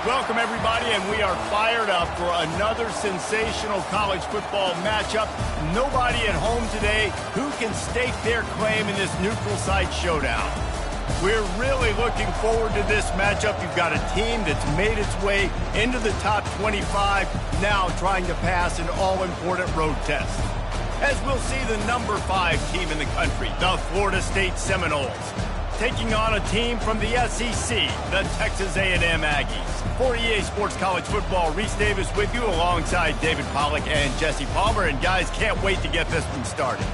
Welcome, everybody, and we are fired up for another sensational college football matchup. Nobody at home today who can stake their claim in this neutral site showdown. We're really looking forward to this matchup. You've got a team that's made its way into the top 25, now trying to pass an all-important road test. As we'll see the number 5 team in the country, the Florida State Seminoles, taking on a team from the SEC, the Texas A&M Aggies. For EA Sports College Football, Reese Davis with you alongside David Pollack and Jesse Palmer. And guys, can't wait to get this one started.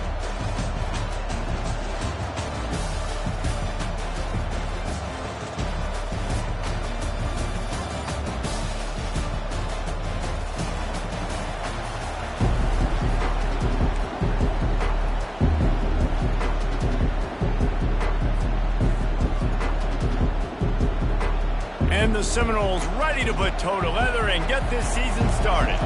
And the Seminoles ready to put toe to leather and get this season started.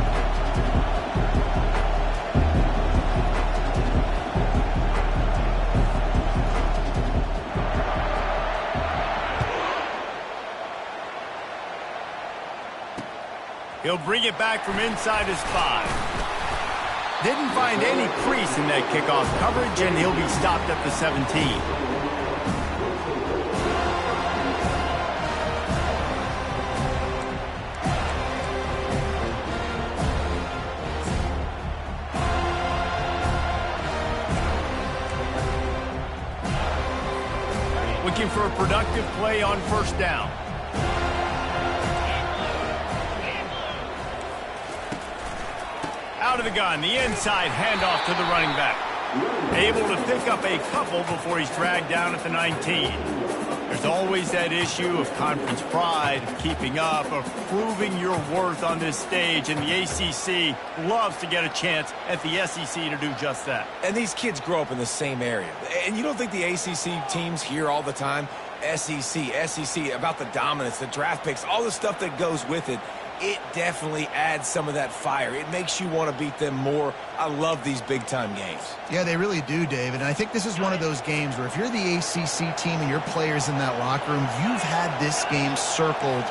He'll bring it back from inside his 5. Didn't find any crease in that kickoff coverage, and he'll be stopped at the 17. Looking for a productive play on first down. Out of the gun, the inside handoff to the running back. Able to pick up a couple before he's dragged down at the 19. There's always that issue of conference pride, of keeping up, of proving your worth on this stage, and the ACC loves to get a chance at the SEC to do just that. And these kids grow up in the same area. And you don't think the ACC teams hear all the time, SEC, about the dominance, the draft picks, all the stuff that goes with it. It definitely adds some of that fire. It makes you want to beat them more. I love these big-time games. Yeah, they really do, David. And I think this is one of those games where if you're the ACC team and your players in that locker room, you've had this game circled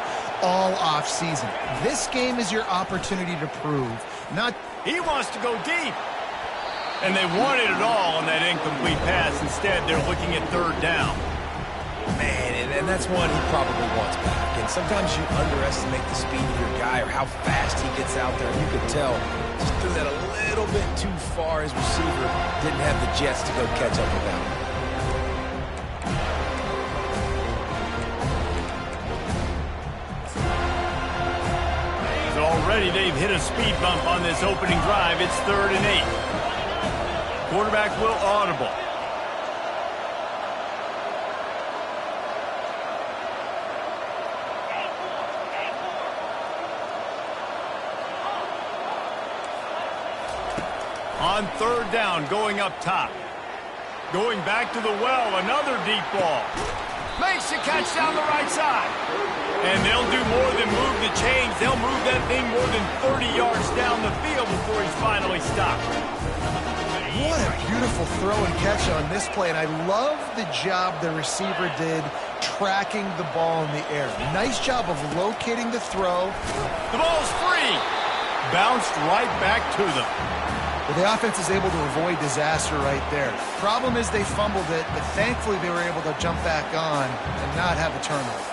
all off-season. This game is your opportunity to prove. He wants to go deep. And they wanted it all on that incomplete pass. Instead, they're looking at third down. Man, and that's one he probably wants back. And sometimes you underestimate the speed of your guy or how fast he gets out there. You could tell just threw that a little bit too far. His receiver didn't have the jets to go catch up with that one. So already they've hit a speed bump on this opening drive. It's 3rd and 8. Quarterback will audible. On 3rd down, going up top. Going back to the well, another deep ball. Makes the catch down the right side. And they'll do more than move the chains. They'll move that thing more than 30 yards down the field before he's finally stopped. What a beautiful throw and catch on this play. And I love the job the receiver did tracking the ball in the air. Nice job of locating the throw. The ball's free. Bounced right back to them. Well, the offense is able to avoid disaster right there. Problem is they fumbled it, but thankfully they were able to jump back on and not have a turnover.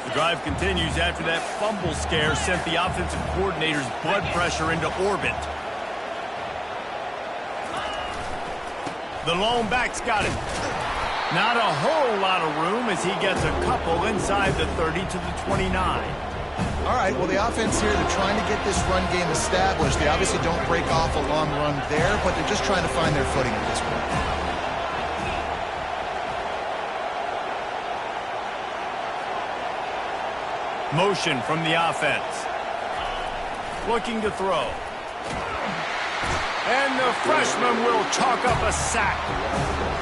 The drive continues after that fumble scare sent the offensive coordinator's blood pressure into orbit. The lone back's got it. Not a whole lot of room as he gets a couple inside the 30 to the 29. All right, well, the offense here, they're trying to get this run game established. They obviously don't break off a long run there, but they're just trying to find their footing at this point. Motion from the offense. Looking to throw. And the freshman will chalk up a sack.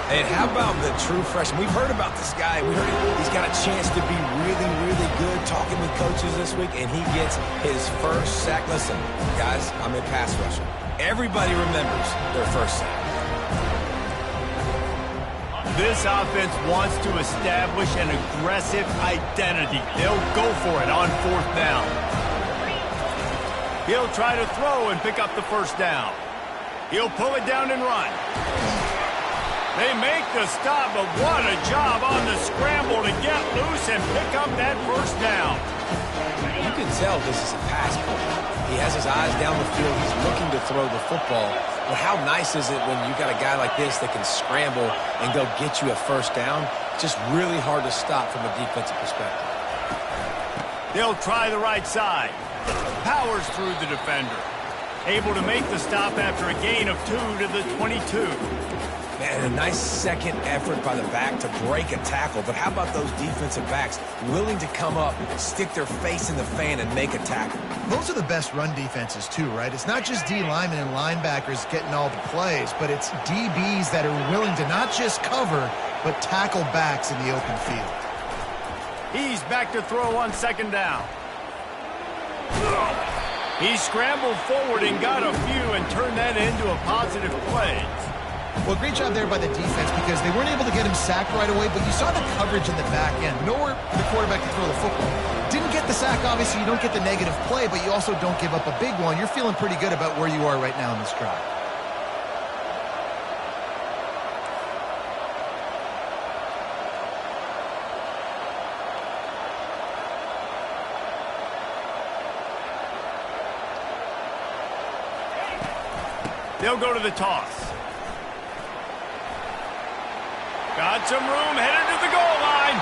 And how about the true freshman? We've heard about this guy. We heard he's got a chance to be really, really good talking with coaches this week, and he gets his first sack. Listen, guys, I'm in pass rushing. Everybody remembers their first sack. This offense wants to establish an aggressive identity. They'll go for it on 4th down. He'll try to throw and pick up the 1st down. He'll pull it down and run. They make the stop, but what a job on the scramble to get loose and pick up that 1st down. You can tell this is a pass play. He has his eyes down the field. He's looking to throw the football. But how nice is it when you got a guy like this that can scramble and go get you a 1st down? Just really hard to stop from a defensive perspective. They'll try the right side. Powers through the defender. Able to make the stop after a gain of 2 to the 22. Man, a nice second effort by the back to break a tackle. But how about those defensive backs willing to come up, stick their face in the fan, and make a tackle? Those are the best run defenses, too, right? It's not just D linemen and linebackers getting all the plays, but it's DBs that are willing to not just cover, but tackle backs in the open field. He's back to throw on 2nd down. He scrambled forward and got a few and turned that into a positive play. Well, great job there by the defense because they weren't able to get him sacked right away, but you saw the coverage in the back end. Nowhere for the quarterback to throw the football. Didn't get the sack, obviously. You don't get the negative play, but you also don't give up a big one. You're feeling pretty good about where you are right now in this drive. They'll go to the toss. Got some room, headed to the goal line.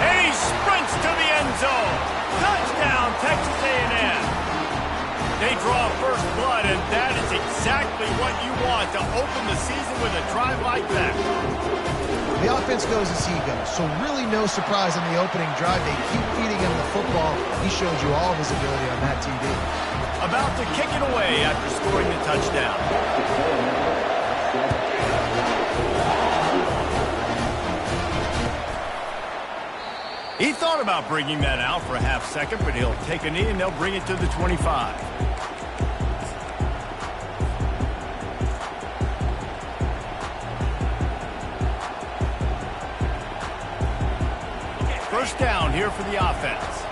And he sprints to the end zone. Touchdown, Texas A&M. They draw first blood, and that is exactly what you want to open the season with a drive like that. The offense goes as he goes, so really no surprise in the opening drive. They keep feeding him the football. He showed you all of his ability on that TV. About to kick it away after scoring the touchdown. He thought about bringing that out for a half second, but he'll take a knee and they'll bring it to the 25. First down here for the offense.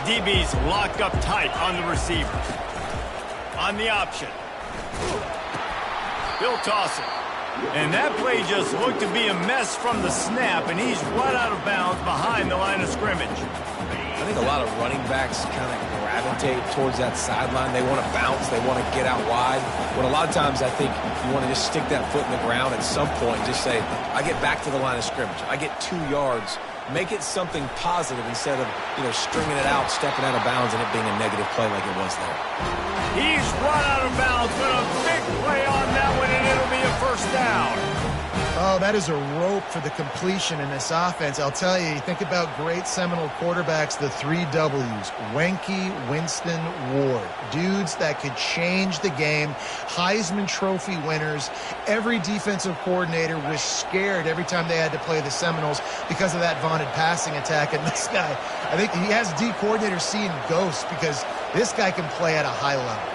DB's locked up tight on the receivers. On the option. He'll toss it. And that play just looked to be a mess from the snap, and he's right out of bounds behind the line of scrimmage. I think a lot of running backs kind of gravitate towards that sideline. They want to bounce. They want to get out wide. When a lot of times I think you want to just stick that foot in the ground at some point and just say, I get back to the line of scrimmage. I get 2 yards. Make it something positive instead of, stringing it out, stepping out of bounds, and it being a negative play like it was there. He's run out of bounds, but a big play on that one, and it'll be a first down. Oh, that is a rope for the completion in this offense. I'll tell you, think about great Seminole quarterbacks, the 3 W's. Wenke, Winston, Ward. Dudes that could change the game. Heisman Trophy winners. Every defensive coordinator was scared every time they had to play the Seminoles because of that vaunted passing attack. And this guy, I think he has D coordinators seeing ghosts because this guy can play at a high level.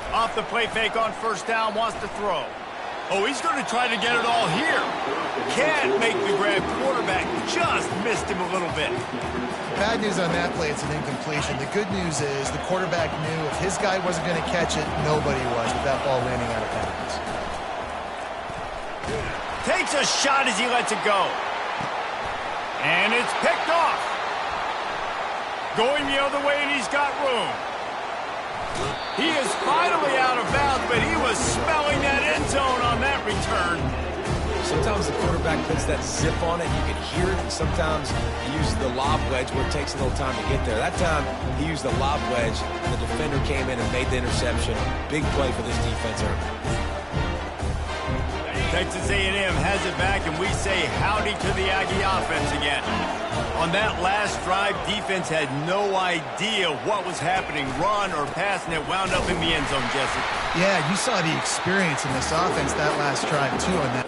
Off the play fake on first down, wants to throw. Oh, he's going to try to get it all here. Can't make the grab. Quarterback just missed him a little bit. Bad news on that play, it's an incompletion. The good news is the quarterback knew if his guy wasn't going to catch it, nobody was with that ball landing out of bounds. Takes a shot as he lets it go. And it's picked off. Going the other way, and he's got room. He is finally out of bounds, but he was smelling that end zone on that return. Sometimes the quarterback puts that zip on it. You can hear it. And sometimes he uses the lob wedge where it takes a little time to get there. That time, he used the lob wedge. The defender came in and made the interception. Big play for this defense early. Texas A&M has it back, and we say howdy to the Aggie offense again. On that last drive, defense had no idea what was happening, run or pass, and it wound up in the end zone, Jesse. Yeah, you saw the experience in this offense that last drive, too, on that.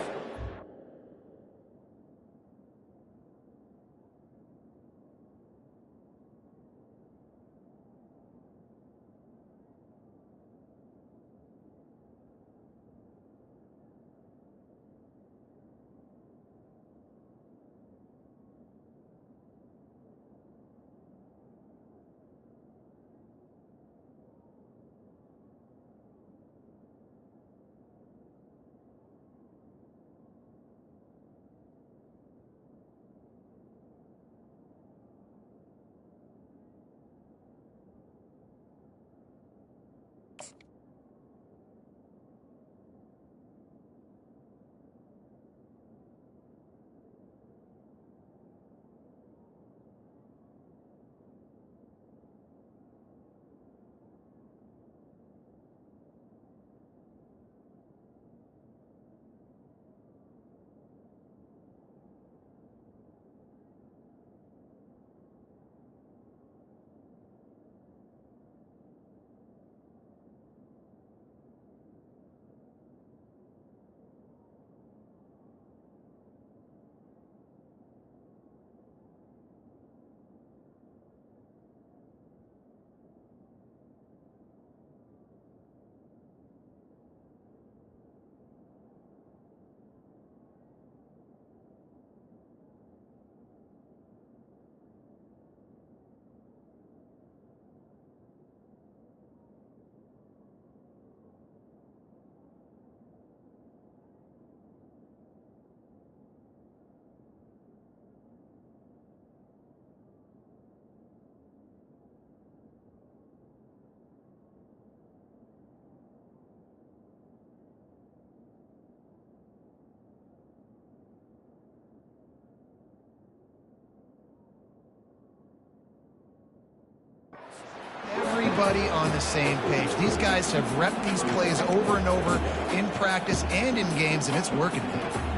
everybody on the same page. These guys have repped these plays over and over in practice and in games, and it's working.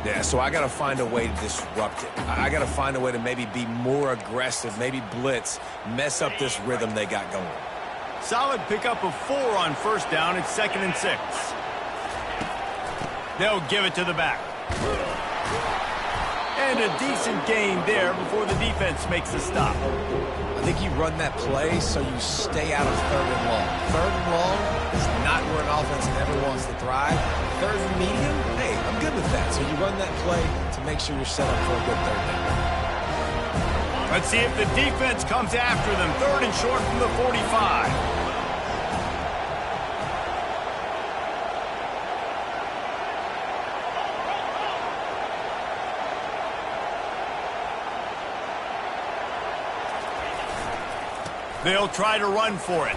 Yeah, so I got to find a way to disrupt it. I got to find a way to maybe be more aggressive, maybe blitz, mess up this rhythm they got going. Solid pickup of 4 on first down. It's 2nd and 6. They'll give it to the back. And a decent gain there before the defense makes the stop. I think you run that play so you stay out of 3rd and long. 3rd and long is not where an offense ever wants to thrive. 3rd and medium, hey, I'm good with that. So you run that play to make sure you're set up for a good 3rd down. Let's see if the defense comes after them. 3rd and short from the 45. They'll try to run for it.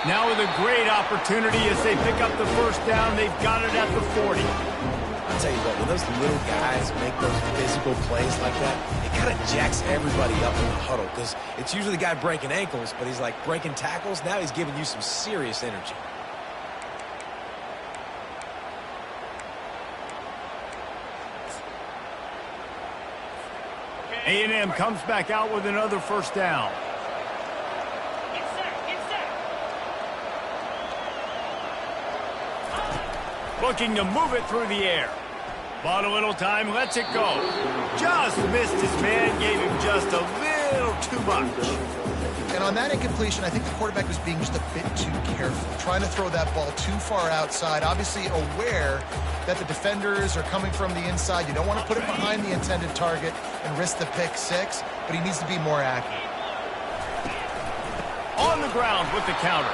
Now with a great opportunity as they pick up the first down. They've got it at the 40. I'll tell you what, when those little guys make those physical plays like that, it kind of jacks everybody up in the huddle because it's usually the guy breaking ankles, but he's like breaking tackles. Now he's giving you some serious energy. A&M comes back out with another first down. Looking to move it through the air. Bought a little time, lets it go. Just missed his man, gave him just a little too much. And on that incompletion, I think the quarterback was being just a bit too careful, trying to throw that ball too far outside, obviously aware that the defenders are coming from the inside. You don't want to put it behind the intended target and risk the pick 6, but he needs to be more accurate. On the ground with the counter.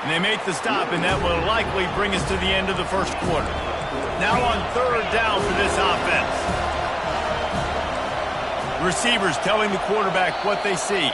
And they make the stop, and that will likely bring us to the end of the first quarter. Now on 3rd down for this offense. Receivers telling the quarterback what they see.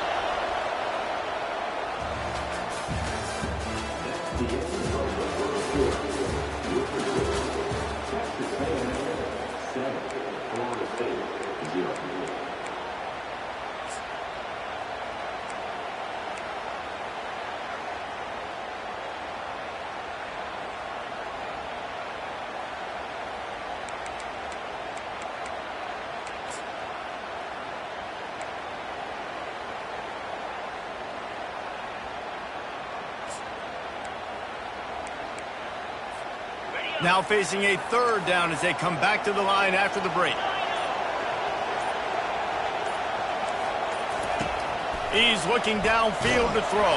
Now facing a 3rd down as they come back to the line after the break. He's looking downfield to throw.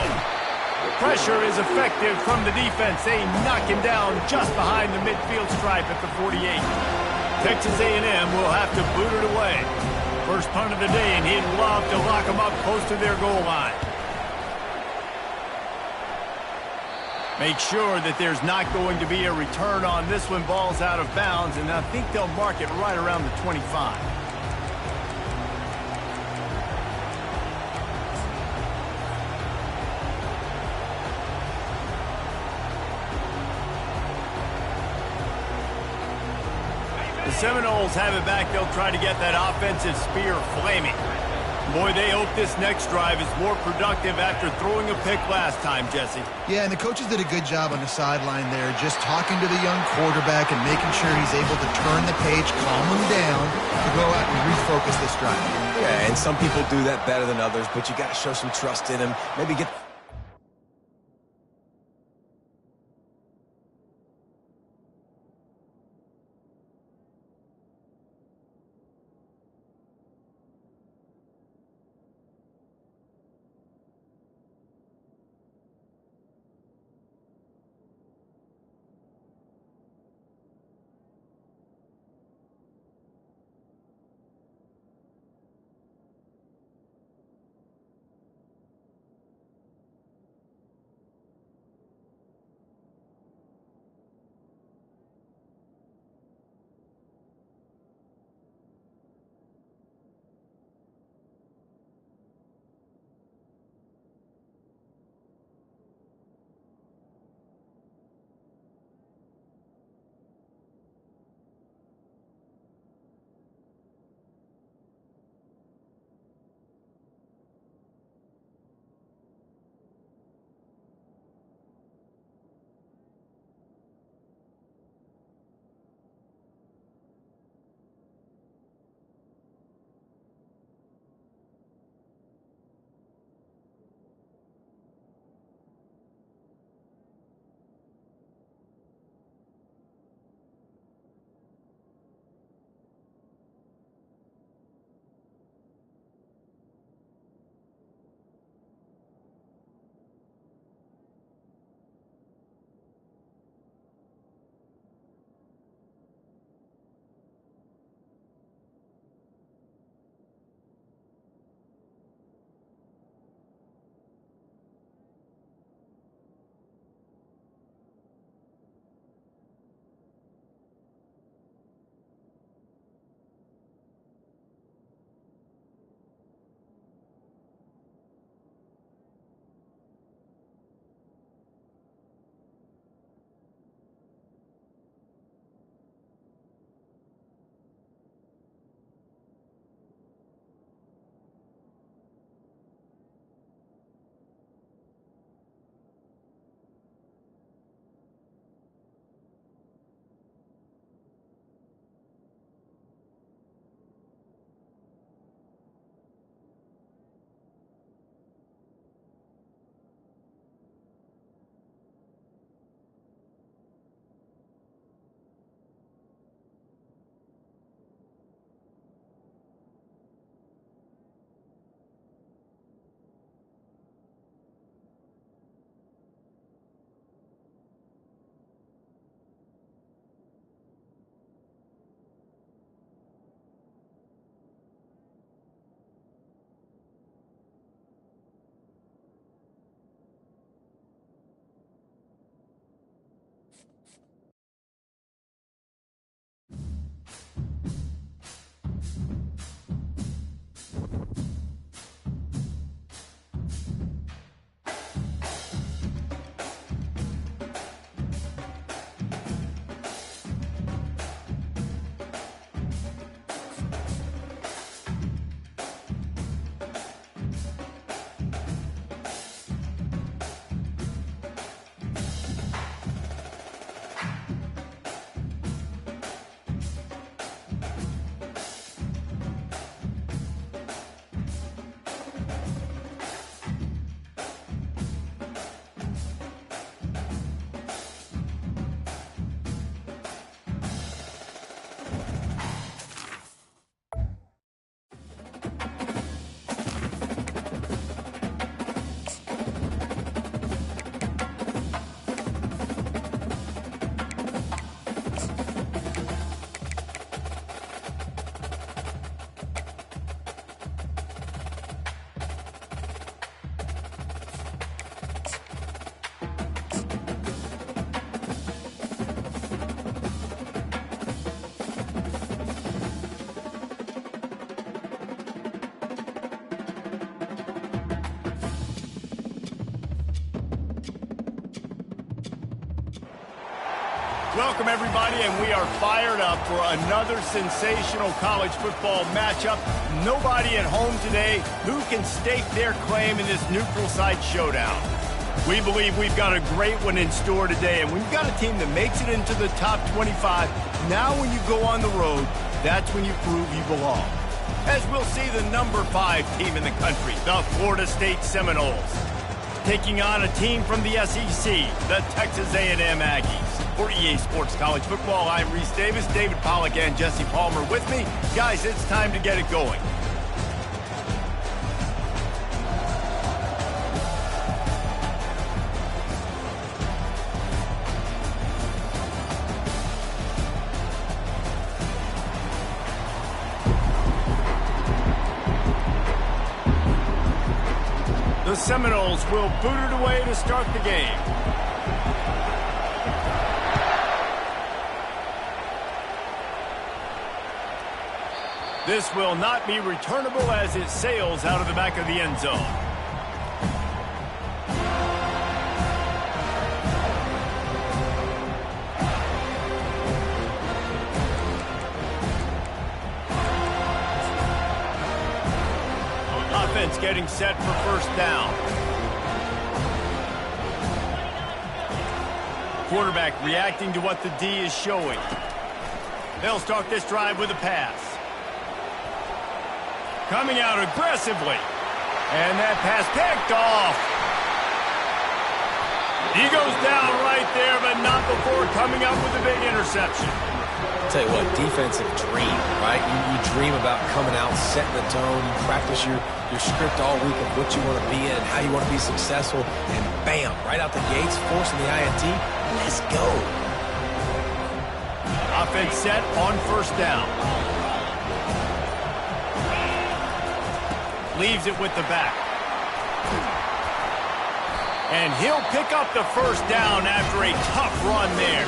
Pressure is effective from the defense. They knock him down just behind the midfield stripe at the 48. Texas A&M will have to boot it away. First punt of the day, and he'd love to lock them up close to their goal line. Make sure that there's not going to be a return on this one. Ball's out of bounds, and I think they'll mark it right around the 25. The Seminoles have it back. They'll try to get that offensive spear flaming. Boy, they hope this next drive is more productive after throwing a pick last time, Jesse. Yeah, and the coaches did a good job on the sideline there, just talking to the young quarterback and making sure he's able to turn the page, calm him down, to go out and refocus this drive. Yeah, and some people do that better than others, but you got to show some trust in him. Maybe get... Welcome, everybody, and we are fired up for another sensational college football matchup. Nobody at home today who can stake their claim in this neutral site showdown. We believe we've got a great one in store today, and we've got a team that makes it into the top 25. Now when you go on the road, that's when you prove you belong. As we'll see the number 5 team in the country, the Florida State Seminoles, taking on a team from the SEC, the Texas A&M Aggies. For EA Sports College Football, I'm Reese Davis, David Pollack, and Jesse Palmer with me. Guys, it's time to get it going. The Seminoles will boot it away to start the game. This will not be returnable as it sails out of the back of the end zone. Offense getting set for first down. Quarterback reacting to what the D is showing. They'll start this drive with a pass. Coming out aggressively. And that pass picked off. He goes down right there, but not before coming up with a big interception. I'll tell you what, defensive dream, right? You dream about coming out, setting the tone. You practice your script all week of what you want to be in and how you want to be successful. And bam, right out the gates, forcing the INT. Let's go. Offense set on first down. Leaves it with the back. And he'll pick up the first down after a tough run there.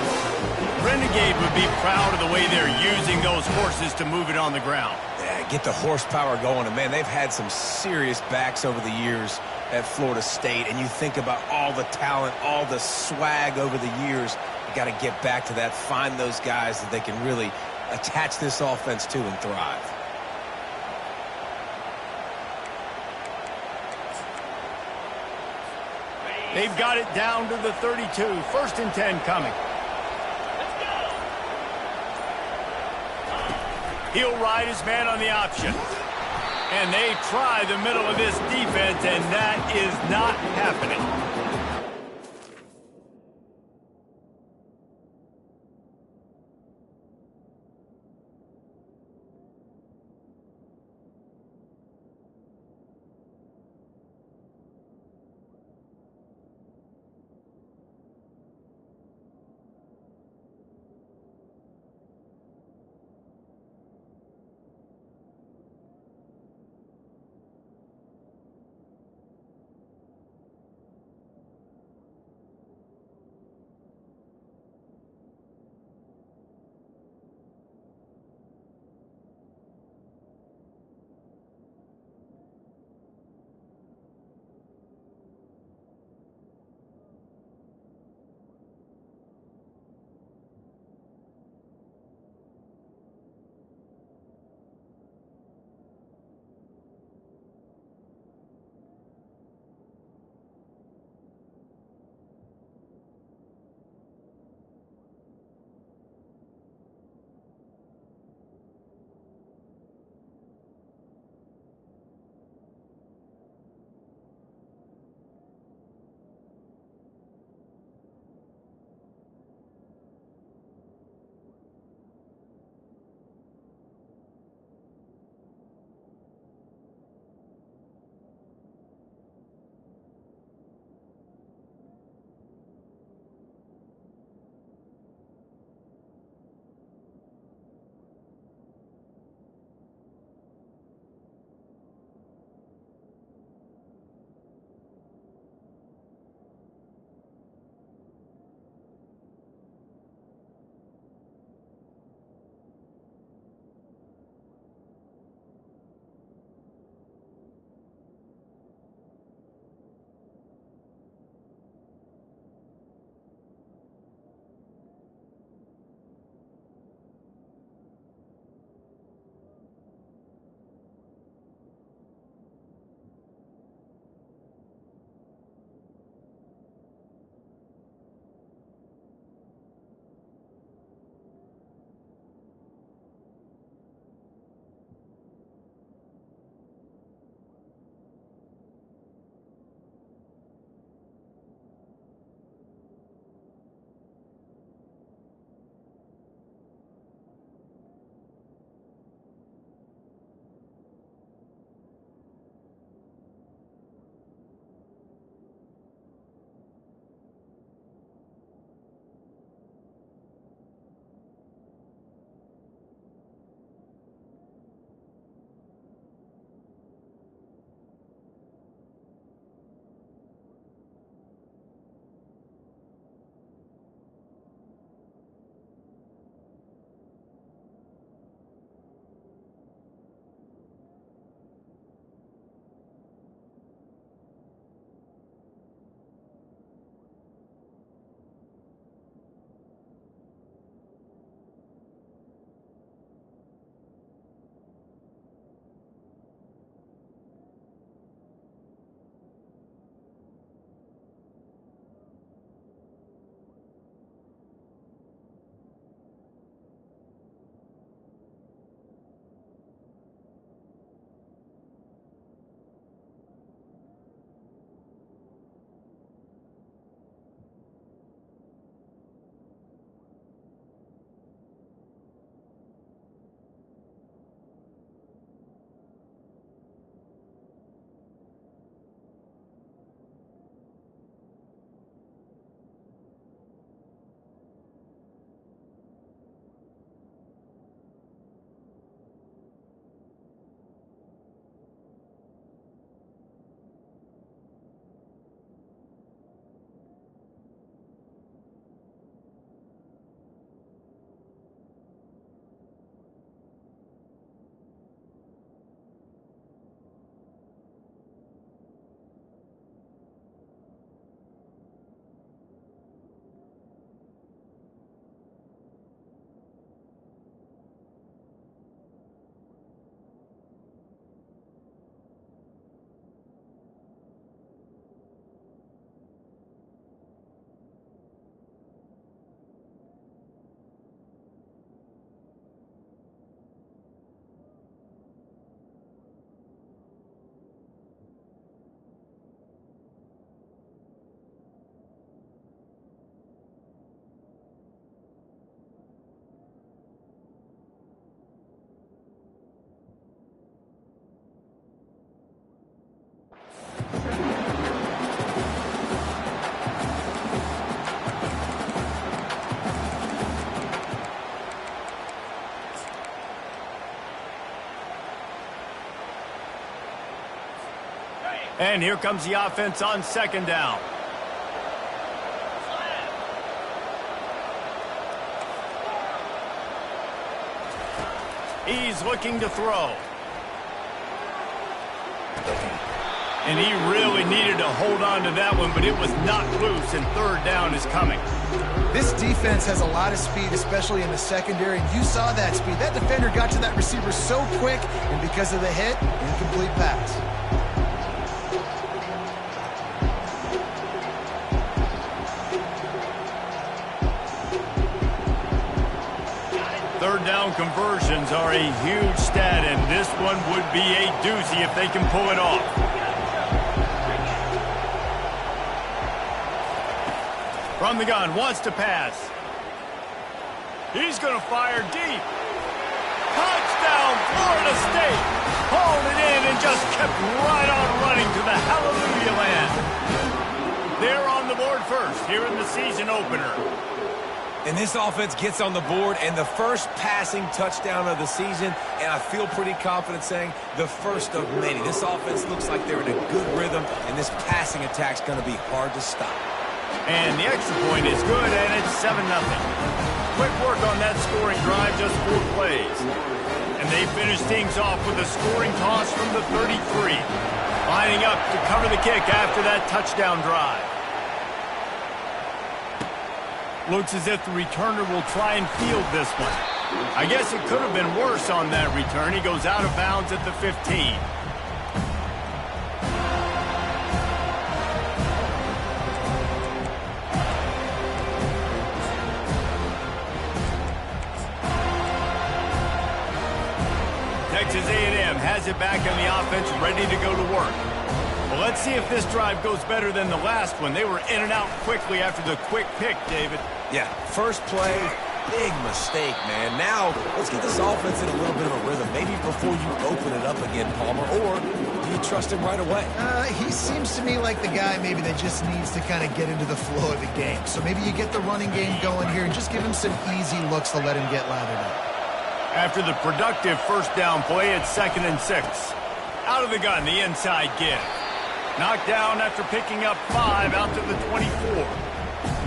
Renegade would be proud of the way they're using those horses to move it on the ground. Yeah, get the horsepower going. And, man, they've had some serious backs over the years at Florida State. And you think about all the talent, all the swag over the years. You got to get back to that, find those guys that they can really attach this offense to and thrive. They've got it down to the 32. First and 10 coming. He'll ride his man on the option. And they try the middle of this defense, and that is not happening. And here comes the offense on second down. He's looking to throw. And he really needed to hold on to that one, but it was knocked loose, and third down is coming. This defense has a lot of speed, especially in the secondary, and you saw that speed. That defender got to that receiver so quick, and because of the hit, incomplete pass. Third down conversions are a huge stat, and this one would be a doozy if they can pull it off. From the gun, wants to pass. He's going to fire deep. Touchdown, Florida State. Hauled it in and just kept right on running to the hallelujah land. They're on the board first here in the season opener. And this offense gets on the board, and the first passing touchdown of the season, and I feel pretty confident saying the first of many. This offense looks like they're in a good rhythm, and this passing attack's going to be hard to stop. And the extra point is good, and it's 7-0. Quick work on that scoring drive, just 4 plays. And they finish things off with a scoring toss from the 33. Lining up to cover the kick after that touchdown drive. Looks as if the returner will try and field this one. I guess it could have been worse on that return. He goes out of bounds at the 15. Texas A&M has it back on the offense, ready to go to work. Well, let's see if this drive goes better than the last one. They were in and out quickly after the quick pick, David. Yeah, first play, big mistake, man. Now, let's get this offense in a little bit of a rhythm. Maybe before you open it up again, Palmer, or do you trust him right away? He seems to me like the guy maybe that just needs to kind of get into the flow of the game. So maybe you get the running game going here and just give him some easy looks to let him get lathered up. After the productive first down play, it's 2nd and 6. Out of the gun, the inside give. Knocked down after picking up 5 out to the 24.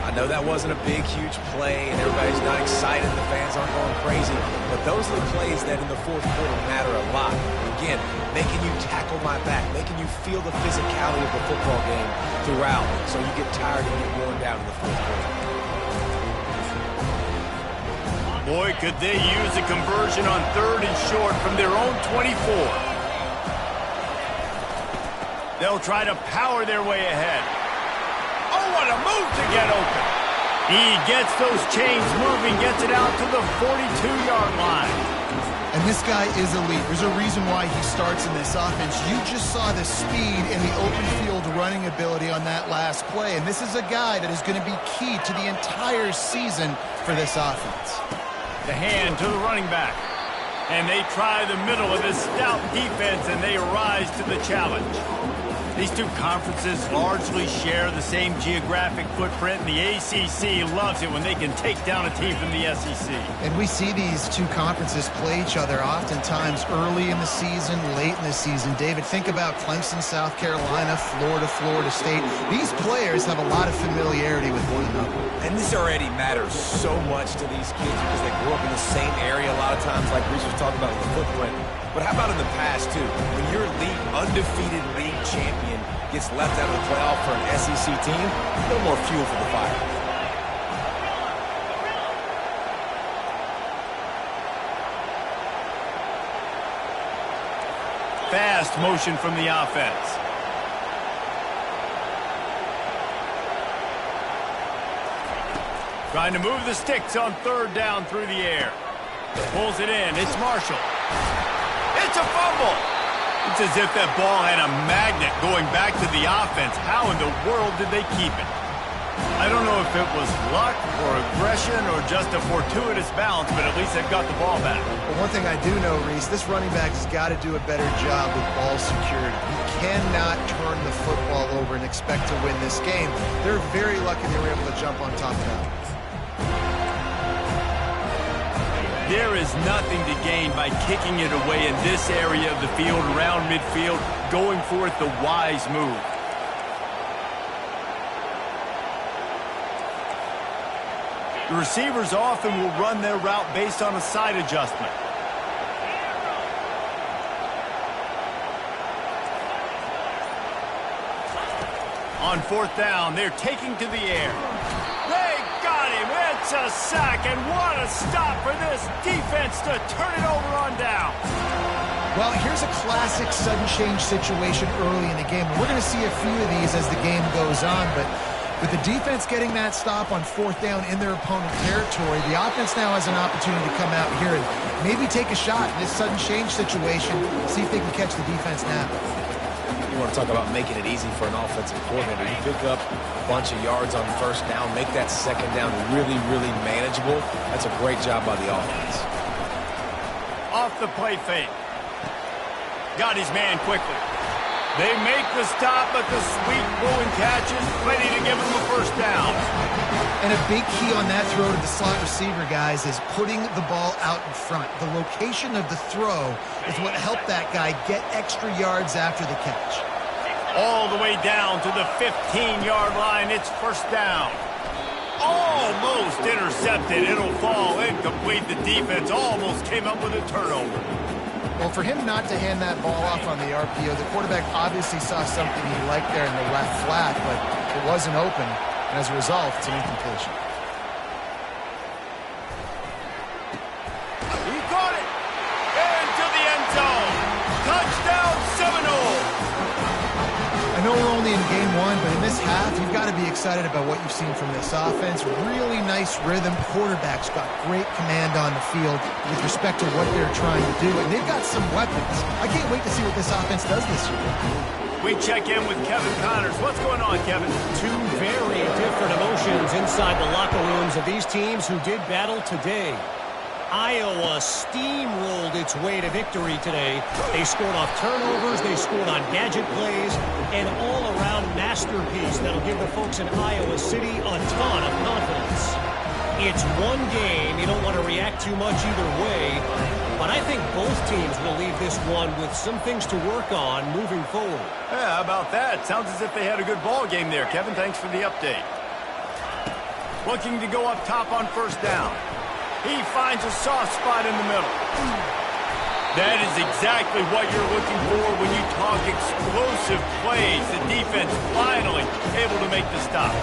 I know that wasn't a big, huge play, and everybody's not excited. The fans aren't going crazy. But those are the plays that in the fourth quarter matter a lot. Again, making you tackle my back, making you feel the physicality of the football game throughout, so you get tired and get worn down in the fourth quarter. Boy, could they use a conversion on 3rd and short from their own 24. They'll try to power their way ahead. Oh, what a move to get open. He gets those chains moving, gets it out to the 42-yard line. And this guy is elite. There's a reason why he starts in this offense. You just saw the speed and the open field running ability on that last play. And this is a guy that is going to be key to the entire season for this offense. The hand to the running back. And they try the middle of this stout defense, and they rise to the challenge. These two conferences largely share the same geographic footprint, and the ACC loves it when they can take down a team from the SEC. And we see these two conferences play each other oftentimes early in the season, late in the season. David, think about Clemson, South Carolina, Florida, Florida State. These players have a lot of familiarity with one another. And this already matters so much to these kids because they grew up in the same area a lot of times, like Reese was talking about with the footprint. But how about in the past, too? When your league, undefeated league champion gets left out of the playoff for an SEC team, a little more fuel for the fire. Fast motion from the offense. Trying to move the sticks on 3rd down through the air. Pulls it in. It's Marshall. It's a fumble. It's as if that ball had a magnet going back to the offense. How in the world did they keep it? I don't know if it was luck or aggression or just a fortuitous bounce, but at least they've got the ball back. Well, one thing I do know, Reese, this running back has got to do a better job with ball security. You cannot turn the football over and expect to win this game. They're very lucky they were able to jump on top of that. There is has nothing to gain by kicking it away in this area of the field around midfield, going for it the wise move. The receivers often will run their route based on a side adjustment. On fourth down, they're taking to the air. They got him. It's a sack, and what a stop for this defense to turn it over on down. Well, here's a classic sudden change situation early in the game. We're going to see a few of these as the game goes on, but with the defense getting that stop on fourth down in their opponent territory, the offense now has an opportunity to come out here and maybe take a shot in this sudden change situation, see if they can catch the defense now. You want to talk about making it easy for an offensive coordinator. You pick up a bunch of yards on first down, make that second down really, really manageable. That's a great job by the offense. Off the play fake. Got his man quickly. They make the stop, but the sweet throwing catch is ready to give him a first down. And a big key on that throw to the slot receiver, guys, is putting the ball out in front. The location of the throw is what helped that guy get extra yards after the catch. All the way down to the 15-yard line. It's first down. Almost intercepted. It'll fall incomplete. The defense almost came up with a turnover. Well, for him not to hand that ball off on the RPO, the quarterback obviously saw something he liked there in the left flat, but it wasn't open, and as a result, it's an incompletion. He caught it! Into the end zone! Touchdown Seminole! I know we're only in game one, but in this half, you've got to be excited about what you've seen from this offense. Really nice rhythm. Quarterback's got great command on the field with respect to what they're trying to do, and they've got some weapons. I can't wait to see what this offense does this year. We check in with Kevin Connors. What's going on, Kevin? Two very different emotions inside the locker rooms of these teams who did battle today. Iowa steamrolled its way to victory today. They scored off turnovers, they scored on gadget plays, an all-around masterpiece that'll give the folks in Iowa City a ton of confidence. It's one game, you don't want to react too much either way, but I think both teams will leave this one with some things to work on moving forward. Yeah, how about that? Sounds as if they had a good ball game there, Kevin. Thanks for the update. Looking to go up top on first down. He finds a soft spot in the middle. That is exactly what you're looking for when you talk explosive plays. The defense finally able to make the stop.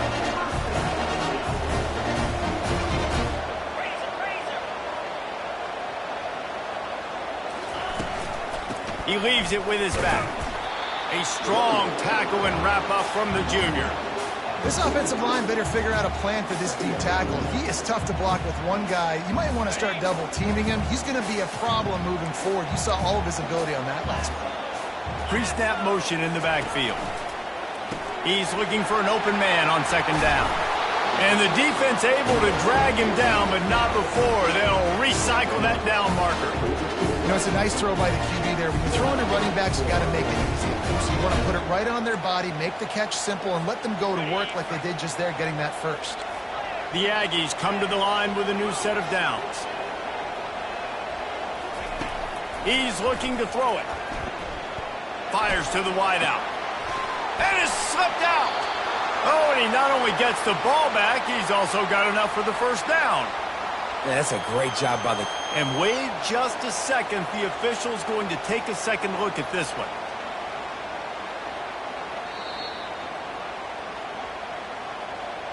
He leaves it with his back. A strong tackle and wrap up from the junior. This offensive line better figure out a plan for this D tackle. He is tough to block with one guy. You might want to start double teaming him. He's going to be a problem moving forward. You saw all of his ability on that last one. Pre-snap motion in the backfield. He's looking for an open man on second down. And the defense able to drag him down, but not before. They'll recycle that down marker. You know, it's a nice throw by the QB there. When you're throwing to running backs, you got to make it easy. So you want to put it right on their body, make the catch simple, and let them go to work like they did just there, getting that first. The Aggies come to the line with a new set of downs. He's looking to throw it. Fires to the wideout. And it's slipped out. Oh, and he not only gets the ball back, he's also got enough for the first down. Yeah, that's a great job by the... And wait just a second. The official's going to take a second look at this one.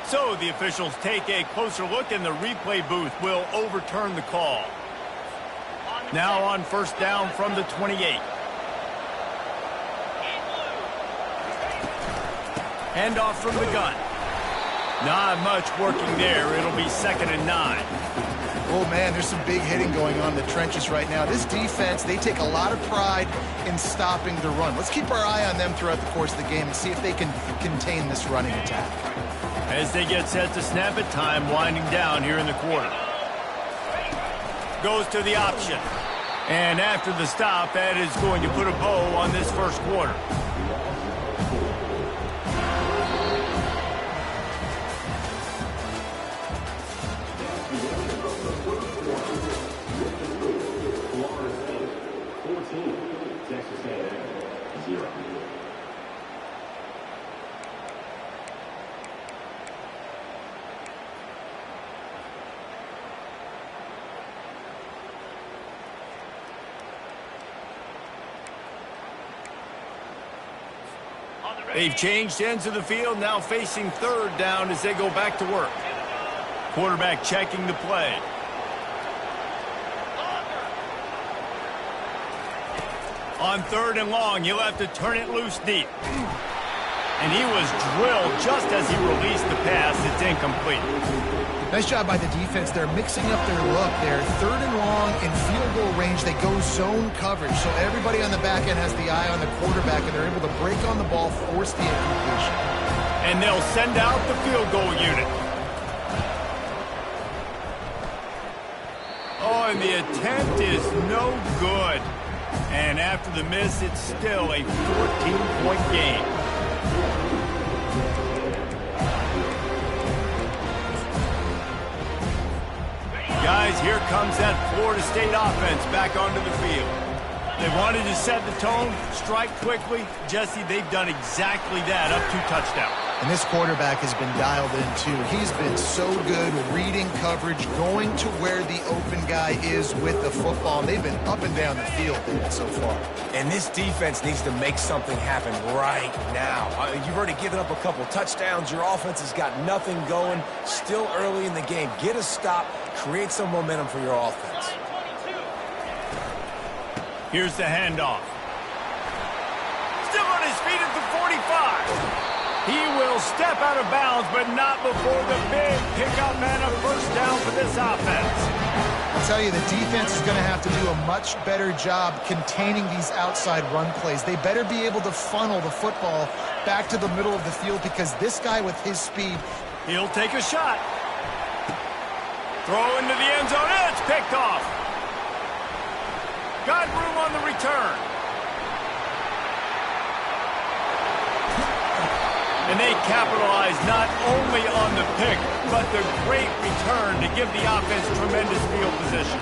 So the officials take a closer look, and the replay booth will overturn the call. Now on first down from the 28. Handoff from the gun. Not much working there. It'll be 2nd and 9. Oh, man, there's some big hitting going on in the trenches right now. This defense, they take a lot of pride in stopping the run. Let's keep our eye on them throughout the course of the game and see if they can contain this running attack. As they get set to snap it, time winding down here in the quarter. Goes to the option. And after the stop, that is going to put a bow on this first quarter. They've changed ends of the field, now facing third down as they go back to work. Quarterback checking the play. On third and long, he'll have to turn it loose deep. And he was drilled just as he released the pass. It's incomplete. Nice job by the defense. They're mixing up their look there. Third and long in field goal range. They go zone coverage. So everybody on the back end has the eye on the quarterback, and they're able to break on the ball, force the incompletion. And they'll send out the field goal unit. Oh, and the attempt is no good. And after the miss, it's still a 14-point game. Guys, here comes that Florida State offense back onto the field. They wanted to set the tone, strike quickly. Jesse, they've done exactly that, up 2 touchdowns. And this quarterback has been dialed in, too. He's been so good reading coverage, going to where the open guy is with the football. And they've been up and down the field so far. And this defense needs to make something happen right now. You've already given up a couple touchdowns. Your offense has got nothing going. Still early in the game. Get a stop. Create some momentum for your offense. Here's the handoff. Still on his feet at the 45. He will step out of bounds, but not before the big pickup and a first down for this offense. I'll tell you, the defense is going to have to do a much better job containing these outside run plays. They better be able to funnel the football back to the middle of the field, because this guy with his speed, he'll take a shot. Throw into the end zone, and it's picked off. Got room on the return. And they capitalize not only on the pick, but the great return to give the offense tremendous field position.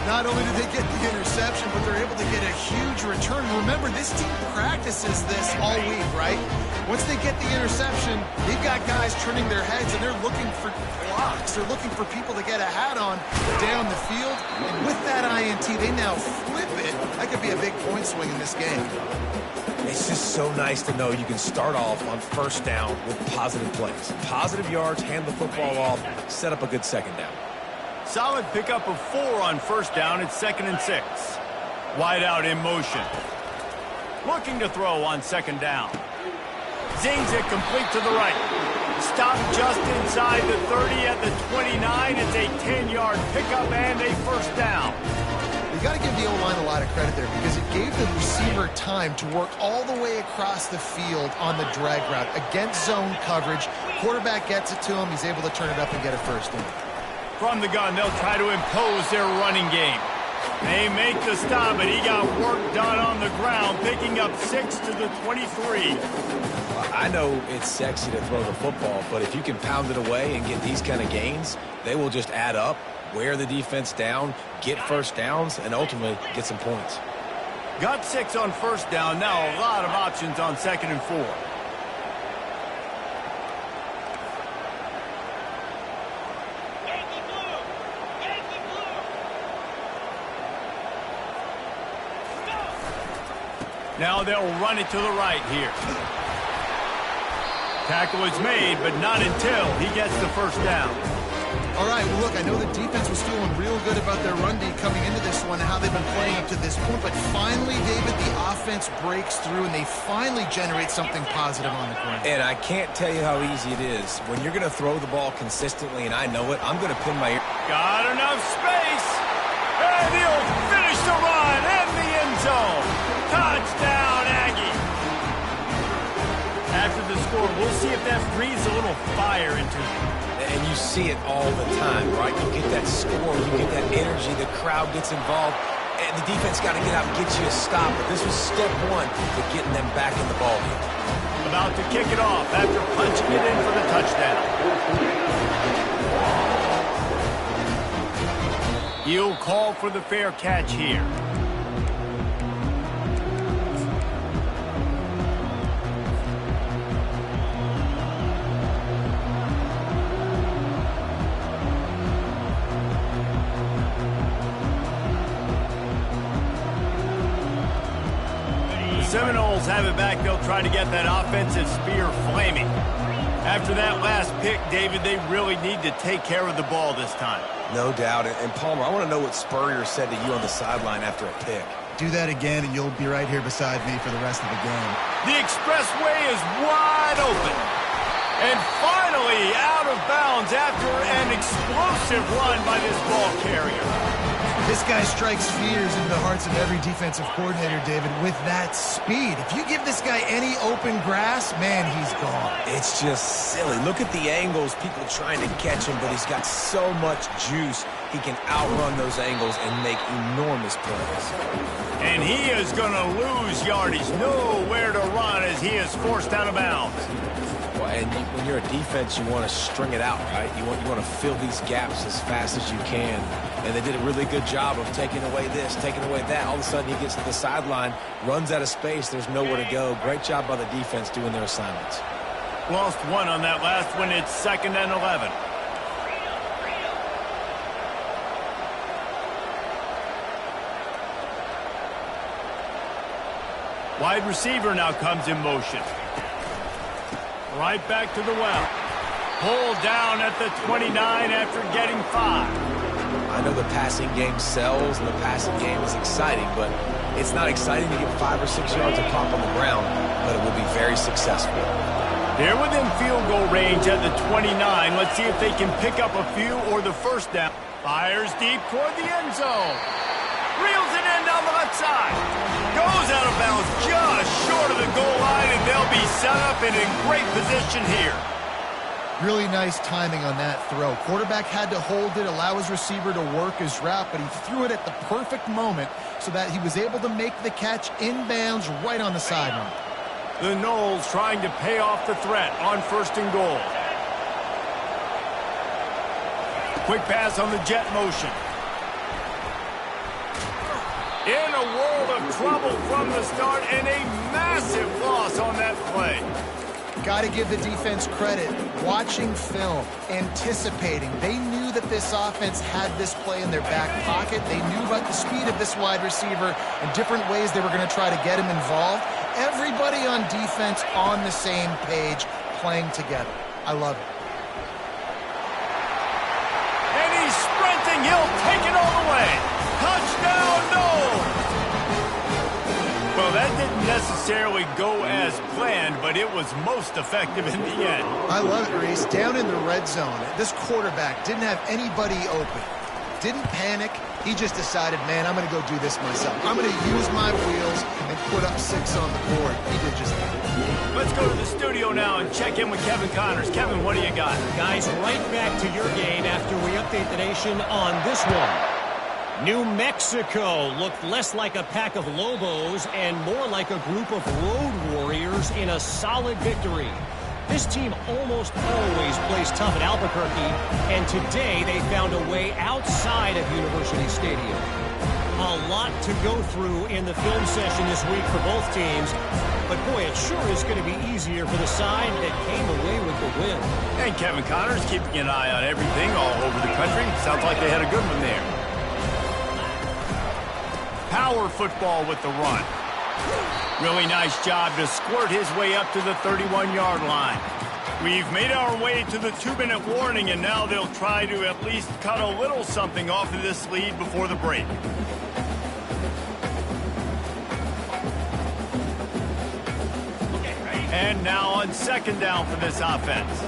not only do they get the interception, but they're able to get a huge return. Remember, this team practices this all week, right? Once they get the interception, they've got guys turning their heads, and they're looking for blocks. They're looking for people to get a hat on down the field. And with that INT, they now flip it. That could be a big point swing in this game. It's just so nice to know you can start off on first down with positive plays. Positive yards, hand the football off, set up a good second down. Solid pickup of 4 on first down. It's 2nd and 6. Wide out in motion. Looking to throw on second down. Zings it complete to the right. Stop just inside the 30 at the 29. It's a 10-yard pickup and a first down. You got to give the O-line a lot of credit there because it gave the receiver time to work all the way across the field on the drag route against zone coverage. Quarterback gets it to him. He's able to turn it up and get a first down. From the gun, they'll try to impose their running game. They make the stop, and he got work done on the ground, picking up 6 to the 23. I know it's sexy to throw the football, but if you can pound it away and get these kind of gains, they will just add up, wear the defense down, get first downs, and ultimately get some points. Got 6 on first down. Now a lot of options on 2nd and 4. Now they'll run it to the right here. Tackle is made, but not until he gets the first down. All right, well, look, I know the defense was feeling real good about their run D coming into this one and how they've been playing up to this point, but finally, David, the offense breaks through, and they finally generate something positive on the ground. And I can't tell you how easy it is. When you're going to throw the ball consistently, and I know it, I'm going to pin my ear. Got enough space, and he'll finish the run in the end zone. Touchdown, Aggie. After the score, we'll see if that breathes a little fire into him. And you see it all the time, right? You get that score, you get that energy, the crowd gets involved, and the defense got to get out and get you a stop. But this was step 1 to getting them back in the ball game. About to kick it off after punching it in for the touchdown. He'll call for the fair catch here. Seminoles have it back. They'll try to get that offensive spear flaming. After that last pick, David, they really need to take care of the ball this time. No doubt. And Palmer, I want to know what Spurrier said to you on the sideline after a pick. Do that again, and you'll be right here beside me for the rest of the game. The expressway is wide open. And finally out of bounds after an explosive run by this ball carrier. This guy strikes fears into the hearts of every defensive coordinator, David, with that speed. If you give this guy any open grass, man, he's gone. It's just silly. Look at the angles, people trying to catch him, but he's got so much juice. He can outrun those angles and make enormous plays. And he is going to lose yardage. Nowhere to run as he is forced out of bounds. Well, and when you're a defense, you want to string it out, right? You want to fill these gaps as fast as you can. And they did a really good job of taking away this, taking away that. All of a sudden, he gets to the sideline, runs out of space. There's nowhere to go. Great job by the defense doing their assignments. Lost one on that last one. It's 2nd and 11. Wide receiver now comes in motion. Right back to the well. Pulled down at the 29 after getting 5. I know the passing game sells and the passing game is exciting, but it's not exciting to get 5 or 6 yards of pop on the ground, but it will be very successful. They're within field goal range at the 29. Let's see if they can pick up a few or the first down. Fires deep toward the end zone. Reels it in down the left side. Goes out of bounds just short of the goal line, and they'll be set up and in great position here. Really nice timing on that throw. Quarterback had to hold it, allow his receiver to work his route, but he threw it at the perfect moment so that he was able to make the catch inbounds right on the sideline. The Noles trying to pay off the threat on 1st and goal. Quick pass on the jet motion. In a world of trouble from the start, and a massive loss on that play. Got to give the defense credit. Watching film, anticipating. They knew that this offense had this play in their back pocket. They knew about the speed of this wide receiver and different ways they were going to try to get him involved. Everybody on defense on the same page, playing together. I love it. And he's sprinting. He'll take it all the way. Touchdown, Noles! Well, that didn't necessarily go as planned, but it was most effective in the end. I love it, Reese. Down in the red zone, this quarterback didn't have anybody open. Didn't panic. He just decided, man, I'm going to go do this myself. I'm going to use my wheels and put up 6 on the board. He did just that. Let's go to the studio now and check in with Kevin Connors. Kevin, what do you got? Guys, right back to your game after we update the nation on this one. New Mexico looked less like a pack of Lobos and more like a group of road warriors in a solid victory. This team almost always plays tough at Albuquerque, and today they found a way outside of University Stadium. A lot to go through in the film session this week for both teams, but boy, it sure is going to be easier for the side that came away with the win. And Kevin Connors keeping an eye on everything all over the country. Sounds like they had a good one there. Power football with the run. Really nice job to squirt his way up to the 31-yard line. We've made our way to the 2-minute warning, and now they'll try to at least cut a little something off of this lead before the break. And now on 2nd down for this offense.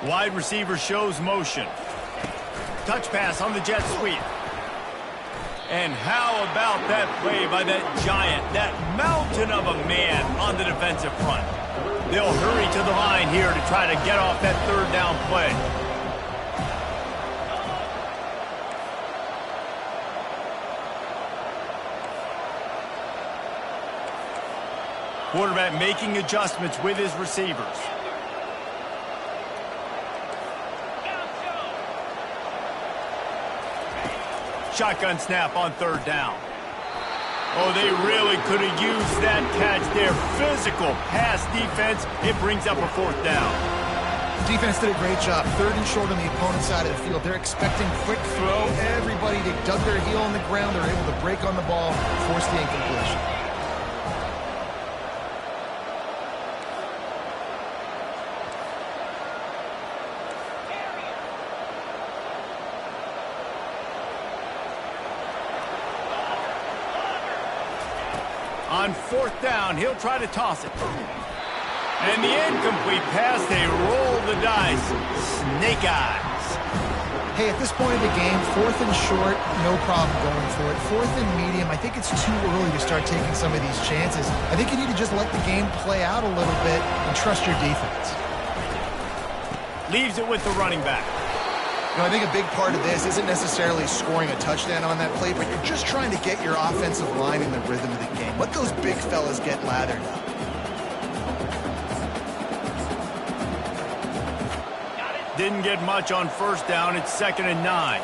Wide receiver shows motion. Touch pass on the jet sweep. And how about that play by that giant, that mountain of a man on the defensive front? They'll hurry to the line here to try to get off that 3rd down play. Quarterback making adjustments with his receivers. Shotgun snap on 3rd down. Oh, they really could have used that catch there. Physical pass defense. It brings up a 4th down. Defense did a great job. 3rd and short on the opponent's side of the field. They're expecting quick throw. Everybody, they dug their heel on the ground. They're able to break on the ball, force the incompletion. On 4th down, he'll try to toss it. And the incomplete pass, they roll the dice. Snake eyes. Hey, at this point of the game, 4th and short, no problem going for it. 4th and medium, I think it's too early to start taking some of these chances. I think you need to just let the game play out a little bit and trust your defense. Leaves it with the running back. You know, I think a big part of this isn't necessarily scoring a touchdown on that play, but you're just trying to get your offensive line in the rhythm of the game. Let those big fellas get lathered up. Didn't get much on 1st down. It's 2nd and 9.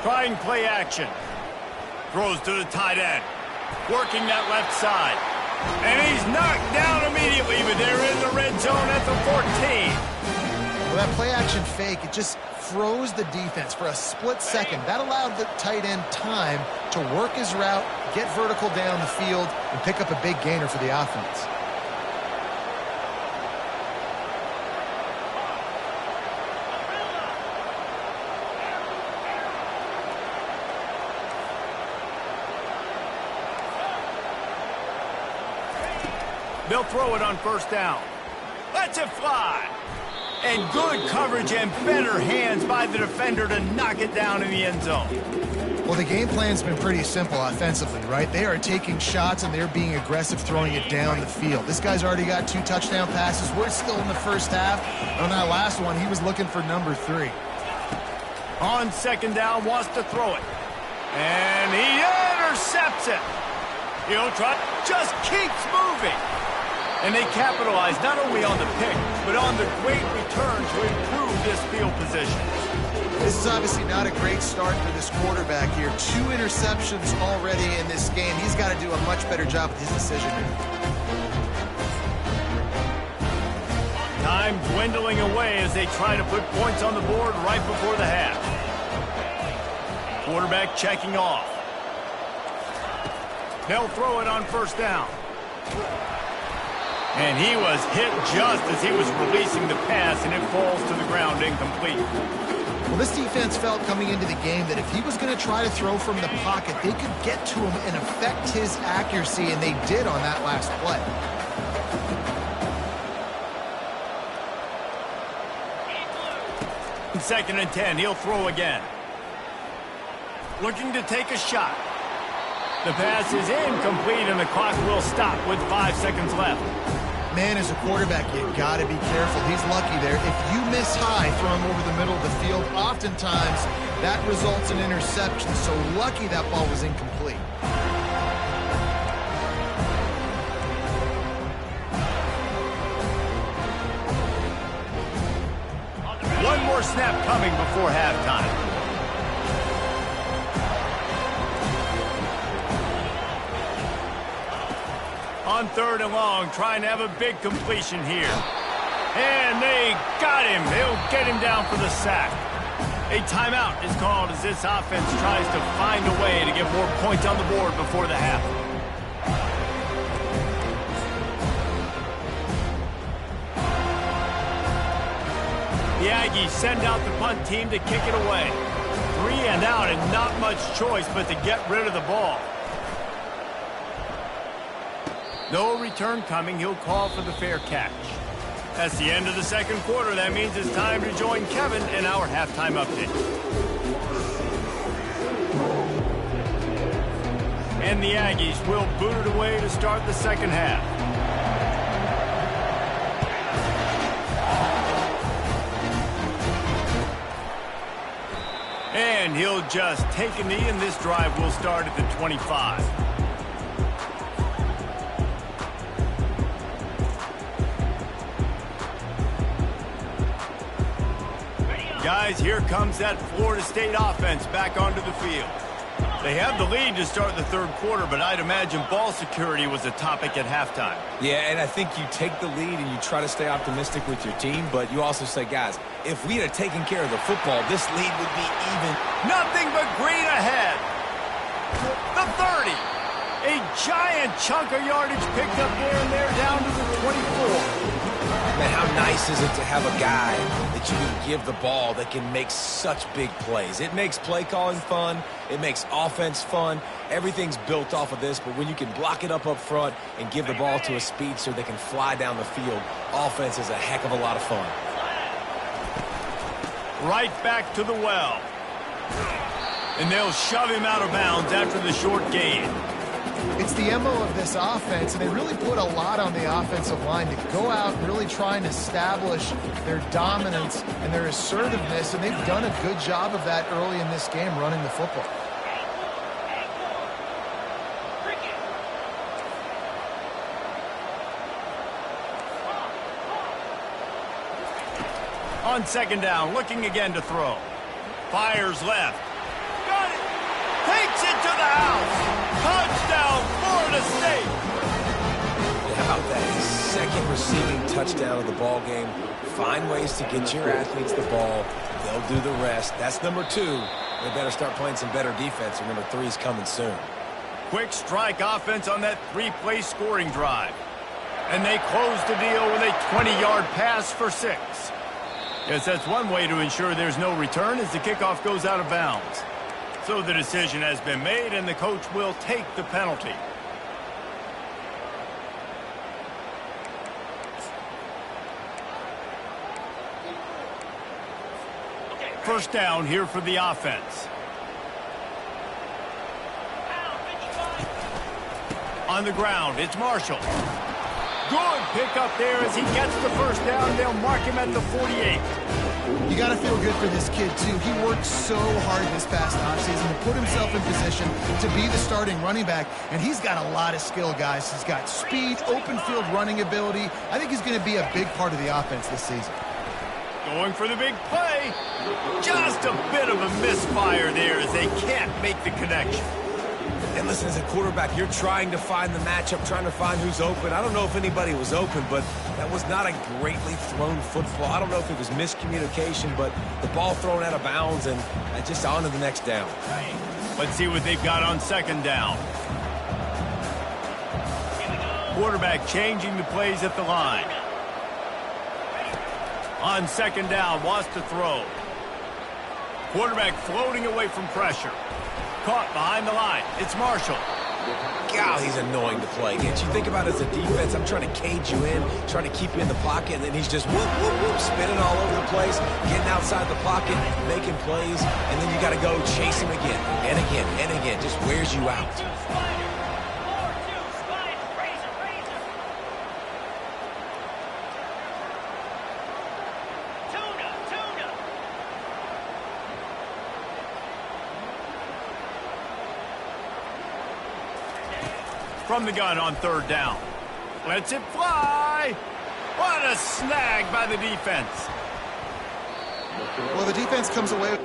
Trying play action. Throws to the tight end. Working that left side. And he's knocked down immediately, but they're in the red zone at the 14. Well, that play action fake, it just froze the defense for a split second. That allowed the tight end time to work his route, get vertical down the field, and pick up a big gainer for the offense. They'll throw it on 1st down. Lets it fly. And good coverage and better hands by the defender to knock it down in the end zone. Well, the game plan's been pretty simple offensively, right? They are taking shots and they're being aggressive throwing it down the field. This guy's already got 2 touchdown passes. We're still in the 1st half. On that last one, he was looking for number 3. On 2nd down, wants to throw it. And he intercepts it. He'll try, just keeps moving. And they capitalize not only on the pick, but on the great return to improve this field position. This is obviously not a great start for this quarterback here. 2 interceptions already in this game. He's got to do a much better job with his decision here. Time dwindling away as they try to put points on the board right before the half. Quarterback checking off. They'll throw it on 1st down. And he was hit just as he was releasing the pass, and it falls to the ground incomplete. Well, this defense felt coming into the game that if he was going to try to throw from the pocket, they could get to him and affect his accuracy, and they did on that last play. In 2nd and 10, he'll throw again. Looking to take a shot. The pass is incomplete, and the clock will stop with 5 seconds left. Man, as a quarterback, you got to be careful. He's lucky there. If you miss high throwing over the middle of the field, oftentimes that results in interception. So lucky that ball was incomplete. One more snap coming before halftime. On 3rd and long, trying to have a big completion here. And they got him. They'll get him down for the sack. A timeout is called as this offense tries to find a way to get more points on the board before the half. The Aggies send out the punt team to kick it away. 3 and out and not much choice but to get rid of the ball. No return coming. He'll call for the fair catch. That's the end of the 2nd quarter. That means it's time to join Kevin in our halftime update. And the Aggies will boot it away to start the 2nd half. And he'll just take a knee, and this drive will start at the 25. Guys, here comes that Florida State offense back onto the field. They have the lead to start the third quarter, but I'd imagine ball security was a topic at halftime. Yeah, and I think you take the lead and you try to stay optimistic with your team, but you also say, guys, if we had taken care of the football, this lead would be even. Nothing but green ahead. The 30. A giant chunk of yardage picked up there, and they're down to the 24. Man, how nice is it to have a guy that you can give the ball that can make such big plays? It makes play calling fun. It makes offense fun. Everything's built off of this, but when you can block it up front and give the ball to a speedster that can fly down the field, offense is a heck of a lot of fun. Right back to the well. And they'll shove him out of bounds after the short gain. It's the MO of this offense, and they really put a lot on the offensive line to go out and really try and establish their dominance and their assertiveness, and they've done a good job of that early in this game running the football. On second down, looking again to throw. Fires left. Got it. Takes it to the house. Touchdown, Florida State. How about that second receiving touchdown of the ball game? Find ways to get your athletes the ball. They'll do the rest. That's number 2. They better start playing some better defense, or number 3 is coming soon. Quick strike offense on that 3-play scoring drive. And they close the deal with a 20-yard pass for 6. Yes, that's one way to ensure there's no return as the kickoff goes out of bounds. So the decision has been made, and the coach will take the penalty. First down here for the offense. On the ground, it's Marshall. Good pick up there as he gets the first down. They'll mark him at the 48. You got to feel good for this kid, too. He worked so hard this past offseason to put himself in position to be the starting running back, and he's got a lot of skill, guys. He's got speed, open field running ability. I think he's going to be a big part of the offense this season. Going for the big play. Just a bit of a misfire there as they can't make the connection. And listen, as a quarterback, you're trying to find the matchup, trying to find who's open. I don't know if anybody was open, but that was not a greatly thrown football. I don't know if it was miscommunication, but the ball thrown out of bounds and just on to the next down. Let's see what they've got on second down. Quarterback changing the plays at the line. On second down, wants to throw. Quarterback floating away from pressure. Caught behind the line. It's Marshall. God, he's annoying to play against. You think about it as a defense, I'm trying to cage you in, trying to keep you in the pocket, and then he's just whoop, whoop, whoop, spinning all over the place, getting outside the pocket, making plays, and then you got to go chase him again and again and again. Just wears you out. From the gun on third down. Lets it fly. What a snag by the defense. Well, the defense comes away.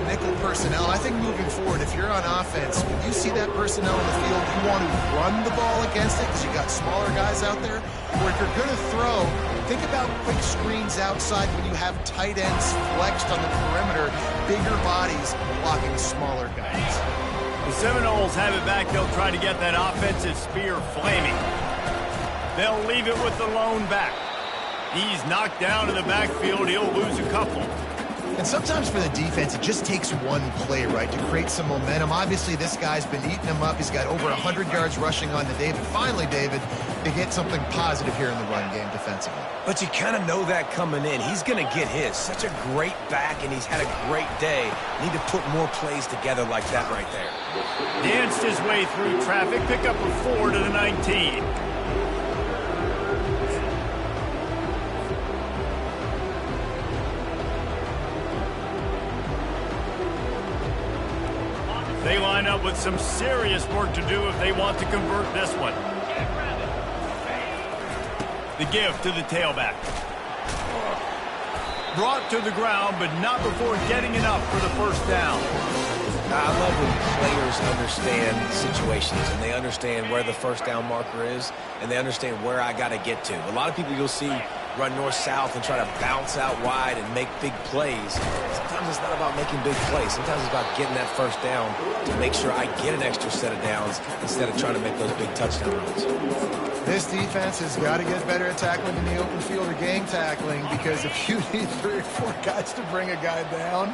Nickel personnel. I think moving forward, if you're on offense, when you see that personnel in the field, you want to run the ball against it because you got smaller guys out there. Or if you're going to throw, think about quick screens outside when you have tight ends flexed on the perimeter, bigger bodies blocking smaller guys. The Seminoles have it back. They'll try to get that offensive spear flaming. They'll leave it with the lone back. He's knocked down in the backfield. He'll lose a couple. And sometimes for the defense, it just takes one play, right, to create some momentum. Obviously, this guy's been eating him up. He's got over 100 yards rushing on to David. Finally, David, to get something positive here in the run game defensively. But you kind of know that coming in. He's going to get his. Such a great back, and he's had a great day. Need to put more plays together like that right there. Danced his way through traffic. Pick up a 4 to the 19. They line up with some serious work to do if they want to convert this one. The give to the tailback. Brought to the ground, but not before getting enough for the first down. I love when players understand situations and they understand where the first down marker is and they understand where I got to get to. A lot of people you'll see run north-south and try to bounce out wide and make big plays. Sometimes it's not about making big plays. Sometimes it's about getting that first down to make sure I get an extra set of downs instead of trying to make those big touchdown runs. This defense has got to get better at tackling in the open field or gang tackling, because if you need 3 or 4 guys to bring a guy down,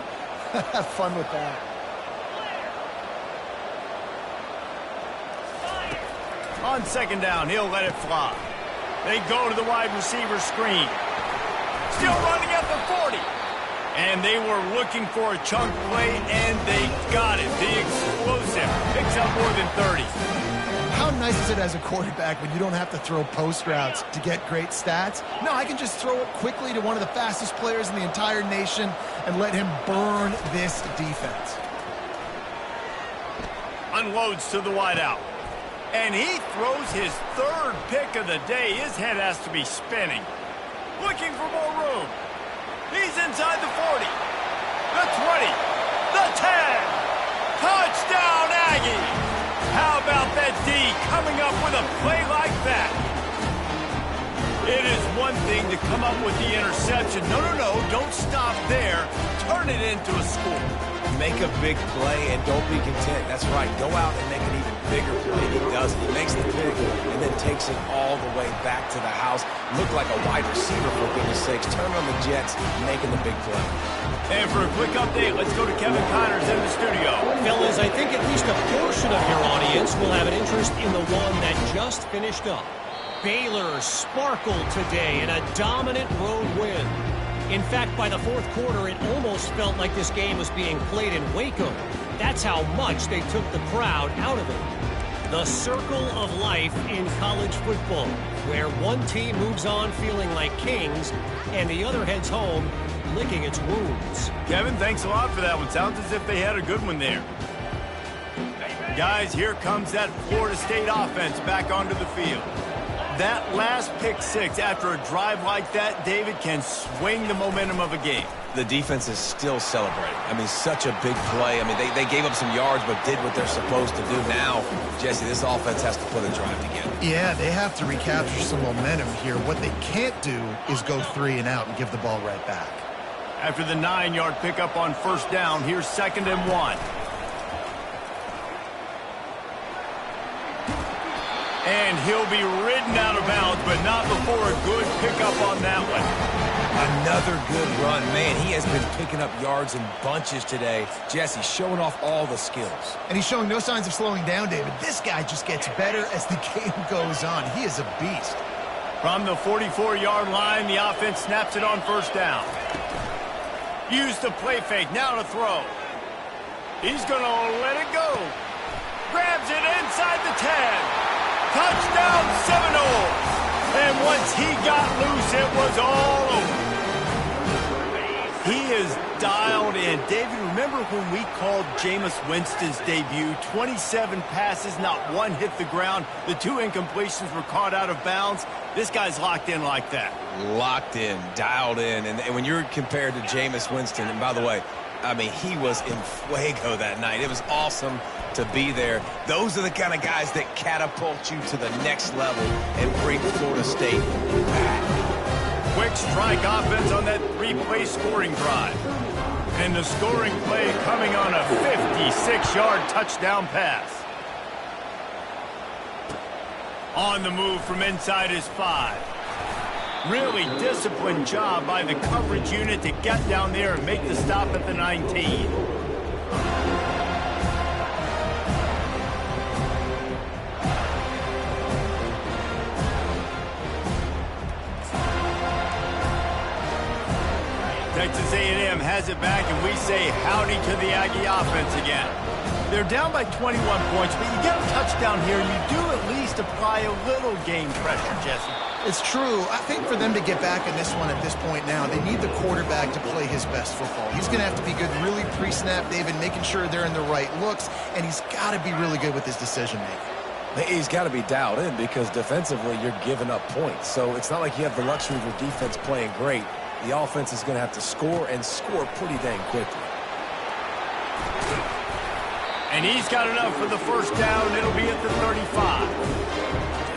have fun with that. On second down, he'll let it fly. They go to the wide receiver screen. Still running at the 40. And they were looking for a chunk play, and they got it. The explosive picks up more than 30. How nice is it as a quarterback when you don't have to throw post routes to get great stats? No, I can just throw it quickly to one of the fastest players in the entire nation and let him burn this defense. Unloads to the wideout. And he throws his 3rd pick of the day. His head has to be spinning. Looking for more room. He's inside the 40. The 20. The 10. Touchdown, Aggie. How about that D coming up with a play like that? It is one thing to come up with the interception. No, don't stop there. Turn it into a score. Make a big play and don't be content. That's right. Go out and make an even bigger play. He does it. He makes the pick and then takes it all the way back to the house. Look like a wide receiver, for goodness sakes. Turn on the Jets, making the big play. And for a quick update, let's go to Kevin Connors in the studio. Fellas, I think at least a portion of your audience will have an interest in the one that just finished up. Baylor sparkled today in a dominant road win. In fact, by the 4th quarter, it almost felt like this game was being played in Waco. That's how much they took the crowd out of it. The circle of life in college football, where one team moves on feeling like kings and the other heads home licking its wounds. Kevin, thanks a lot for that one. Sounds as if they had a good one there. Guys, here comes that Florida State offense back onto the field. That last pick 6 after a drive like that, David, can swing the momentum of a game. The defense is still celebrating. I mean, such a big play. I mean, they gave up some yards but did what they're supposed to do. Now, Jesse, this offense has to put a drive together. Yeah, they have to recapture some momentum here. What they can't do is go 3 and out and give the ball right back. After the 9-yard pickup on first down, here's 2nd and 1. And he'll be ridden out of bounds, but not before a good pickup on that one. Another good run. Man, he has been picking up yards in bunches today. Jesse showing off all the skills. And he's showing no signs of slowing down, David. This guy just gets better as the game goes on. He is a beast. From the 44-yard line, the offense snaps it on first down. Use the play fake, now to throw. He's going to let it go. Grabs it inside the 10. Touchdown Seminoles. And once he got loose, it was all over. He is dialed in. David, remember when we called Jameis Winston's debut? 27 passes, not one hit the ground. The 2 incompletions were caught out of bounds. This guy's locked in like that. Locked in, dialed in. And when you're compared to Jameis Winston, and by the way, I mean, he was in fuego that night. It was awesome to be there. Those are the kind of guys that catapult you to the next level and bring Florida State back. Quick strike offense on that 3-play scoring drive. And the scoring play coming on a 56-yard touchdown pass. On the move from inside his 5. Really disciplined job by the coverage unit to get down there and make the stop at the 19. Texas A&M has it back, and we say howdy to the Aggie offense again. They're down by 21 points, but you get a touchdown here, and you do at least apply a little game pressure, Jesse. It's true. I think for them to get back in this one at this point now, they need the quarterback to play his best football. He's going to have to be good really pre-snap, David, making sure they're in the right looks, and he's got to be really good with his decision-making. He's got to be dialed in because defensively you're giving up points. So it's not like you have the luxury of your defense playing great. The offense is going to have to score and score pretty dang quickly. And he's got enough for the first down. It'll be at the 35.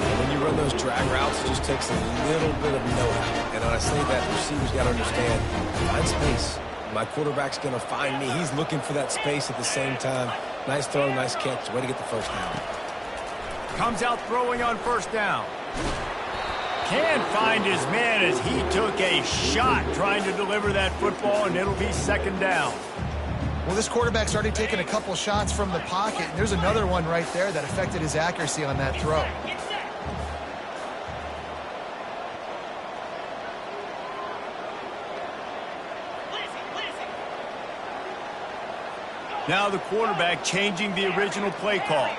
When you run those drag routes, it just takes a little bit of know-how. And when I say that, the receivers got to understand, find space. My quarterback's going to find me. He's looking for that space at the same time. Nice throw, nice catch. Way to get the first down. Comes out throwing on first down. Can't find his man as he took a shot trying to deliver that football, and it'll be second down. Well, this quarterback's already taken a couple shots from the pocket. And there's another one right there that affected his accuracy on that throw. Now the quarterback changing the original play call.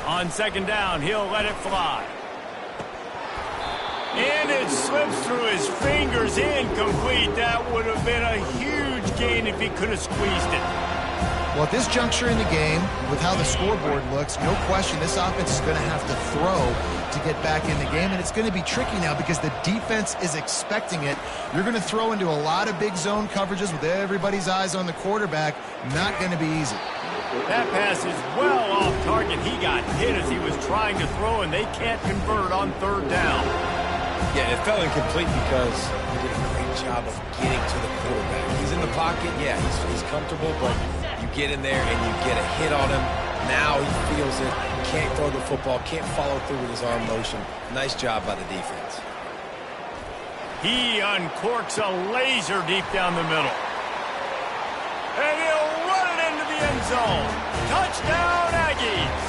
On second down, he'll let it fly. And it slips through his fingers, incomplete. That would have been a huge gain if he could have squeezed it. Well, at this juncture in the game, with how the scoreboard looks, no question this offense is going to have to throw to get back in the game, and it's going to be tricky now because the defense is expecting it. You're going to throw into a lot of big zone coverages with everybody's eyes on the quarterback. Not going to be easy. That pass is well off target. He got hit as he was trying to throw, and they can't convert on third down. Yeah, it fell incomplete because he did a great job of getting to the quarterback. He's in the pocket, yeah, he's comfortable, but you get in there and you get a hit on him. Now he feels it. Can't throw the football, can't follow through with his arm motion. Nice job by the defense. He uncorks a laser deep down the middle. And he'll run it into the end zone. Touchdown, Aggies!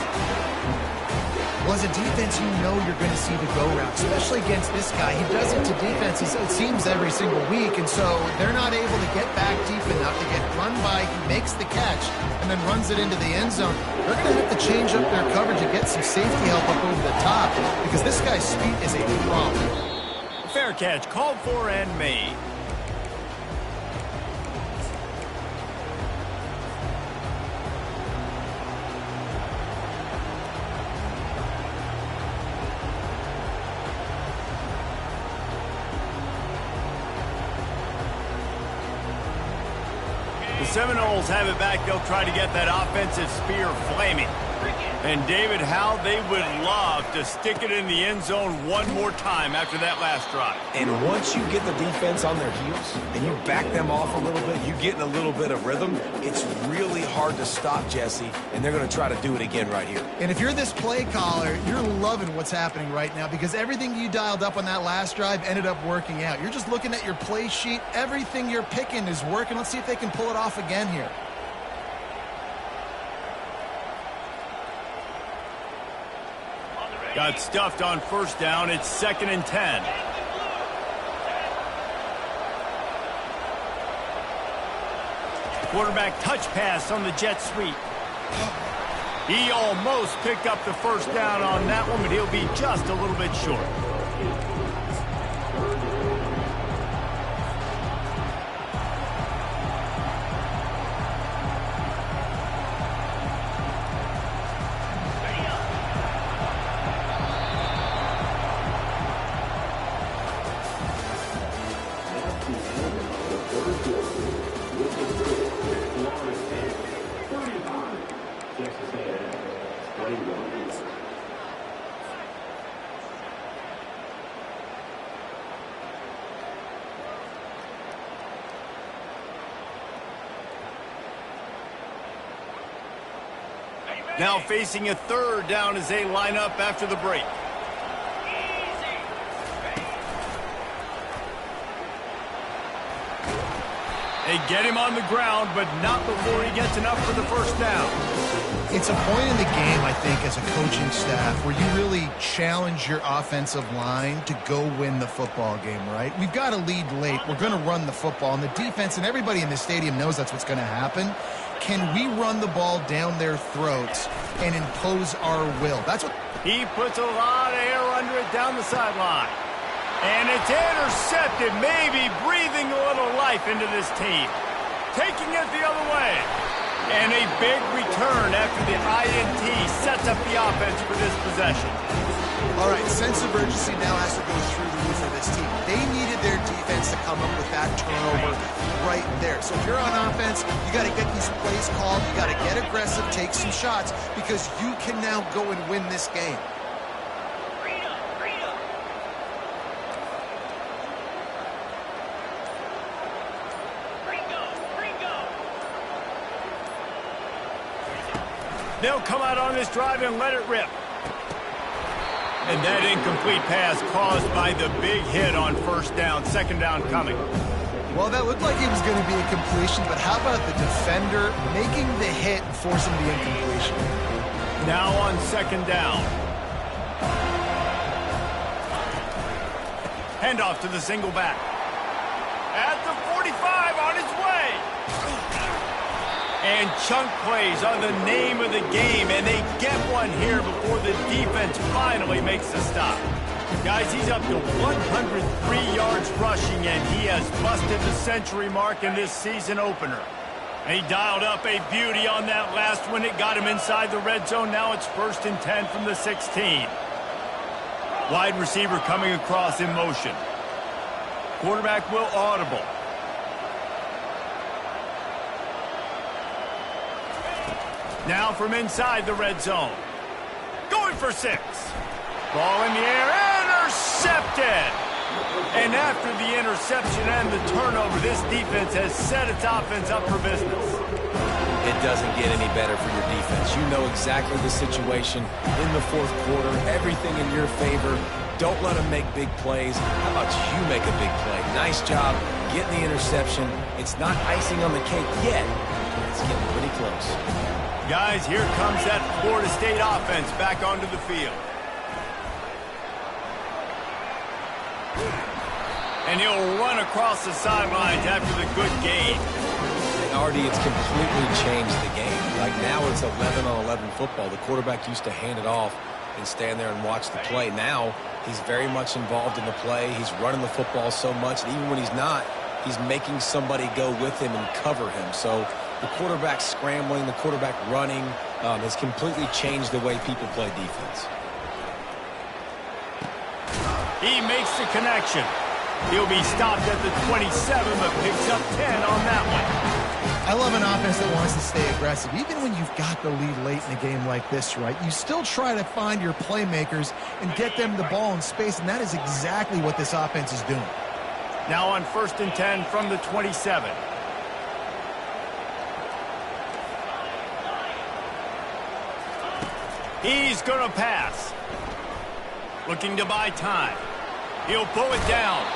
Well, as a defense, you know you're going to see the go route, especially against this guy. He does it to defenses, it seems, every single week, and so they're not able to get back deep enough to get run by. He makes the catch and then runs it into the end zone. They're going to have to change up their coverage and get some safety help up over the top because this guy's speed is a problem. Fair catch, called for and made. The Seminoles have it back. They'll try to get that offensive spear flaming. And, David, how they would love to stick it in the end zone one more time after that last drive. And once you get the defense on their heels and you back them off a little bit, you get in a little bit of rhythm, it's really hard to stop, Jesse, and they're going to try to do it again right here. And if you're this play caller, you're loving what's happening right now because everything you dialed up on that last drive ended up working out. You're just looking at your play sheet. Everything you're picking is working. Let's see if they can pull it off again here. Got stuffed on first down. It's 2nd and 10. Quarterback touch pass on the jet sweep. He almost picked up the first down on that one, but he'll be just a little bit short. Texas A&M, playing well. Now facing a third down as they line up after the break. They get him on the ground, but not before he gets enough for the first down. It's a point in the game, I think, as a coaching staff where you really challenge your offensive line to go win the football game, right? We've got to lead late. We're going to run the football, and the defense and everybody in the stadium knows that's what's going to happen. Can we run the ball down their throats and impose our will? That's what he puts a lot of air under it down the sideline. And it's intercepted, maybe breathing a little life into this team. Taking it the other way. And a big return after the INT sets up the offense for this possession. All right, sense of urgency now has to go through the roof for this team. They needed their defense to come up with that turnover right there. So if you're on offense, you got to get these plays called. You got to get aggressive, take some shots, because you can now go and win this game. They'll come out on this drive and let it rip. And that incomplete pass caused by the big hit on first down. Second down coming. Well, that looked like it was going to be a completion, but how about the defender making the hit and forcing the incompletion? Now on second down. Handoff to the single back. At the 45 on his way. And chunk plays are the name of the game, and they get one here before the defense finally makes the stop. Guys, he's up to 103 yards rushing, and he has busted the century mark in this season opener. And he dialed up a beauty on that last one. It got him inside the red zone. Now it's 1st and 10 from the 16. Wide receiver coming across in motion. Quarterback will audible. Now from inside the red zone. Going for 6. Ball in the air. Intercepted! And after the interception and the turnover, this defense has set its offense up for business. It doesn't get any better for your defense. You know exactly the situation in the fourth quarter. Everything in your favor. Don't let them make big plays. How about you make a big play? Nice job getting the interception. It's not icing on the cake yet. It's getting pretty close. Guys, here comes that Florida State offense back onto the field. And he'll run across the sidelines after the good gain. And Artie, it's completely changed the game. Like now it's 11-on-11 football. The quarterback used to hand it off and stand there and watch the play. Now he's very much involved in the play. He's running the football so much, and even when he's not, he's making somebody go with him and cover him. So the quarterback scrambling, the quarterback running has completely changed the way people play defense. He makes the connection. He'll be stopped at the 27, but picks up 10 on that one. I love an offense that wants to stay aggressive. Even when you've got the lead late in a game like this, right, you still try to find your playmakers and get them the ball in space, and that is exactly what this offense is doing. Now on 1st and 10 from the 27. He's going to pass. Looking to buy time. He'll pull it down.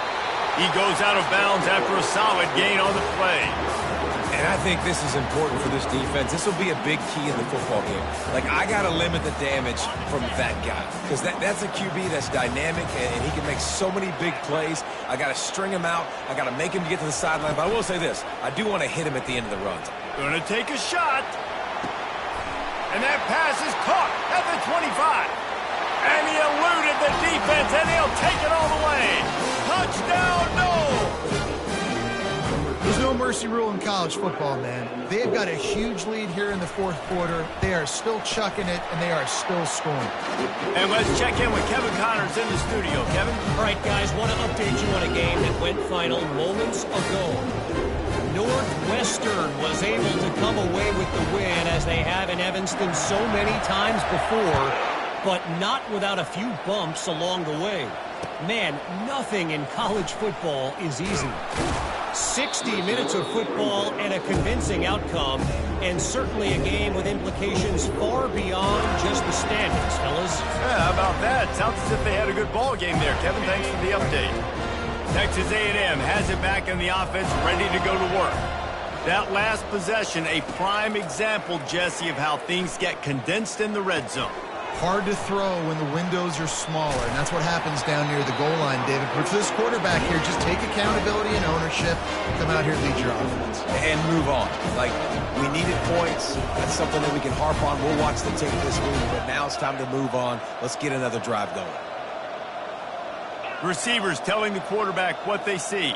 He goes out of bounds after a solid gain on the play. And I think this is important for this defense. This will be a big key in the football game. Like, I got to limit the damage from that guy. Because that's a QB that's dynamic, and he can make so many big plays. I got to string him out. I got to make him get to the sideline. But I will say this. I do want to hit him at the end of the runs. Going to take a shot. And that pass is caught at the 25. And he eluded the defense, and he'll take it all the way. Touchdown, no! There's no mercy rule in college football, man. They've got a huge lead here in the fourth quarter. They are still chucking it, and they are still scoring. And let's check in with Kevin Connors in the studio. Kevin? All right, guys, want to update you on a game that went final moments ago. Northwestern was able to come away with the win, as they have in Evanston so many times before, but not without a few bumps along the way. Man, nothing in college football is easy. 60 minutes of football and a convincing outcome, and certainly a game with implications far beyond just the standings, fellas. Yeah, how about that? Sounds as if they had a good ball game there. Kevin, thanks for the update. Texas A&M has it back in the offense, ready to go to work. That last possession, a prime example, Jesse, of how things get condensed in the red zone. Hard to throw when the windows are smaller, and that's what happens down near the goal line, David. But for this quarterback here, just take accountability and ownership. Come out here, lead your offense. And move on. Like, we needed points. That's something that we can harp on. We'll watch the tape this week, but now it's time to move on. Let's get another drive going. Receivers telling the quarterback what they see.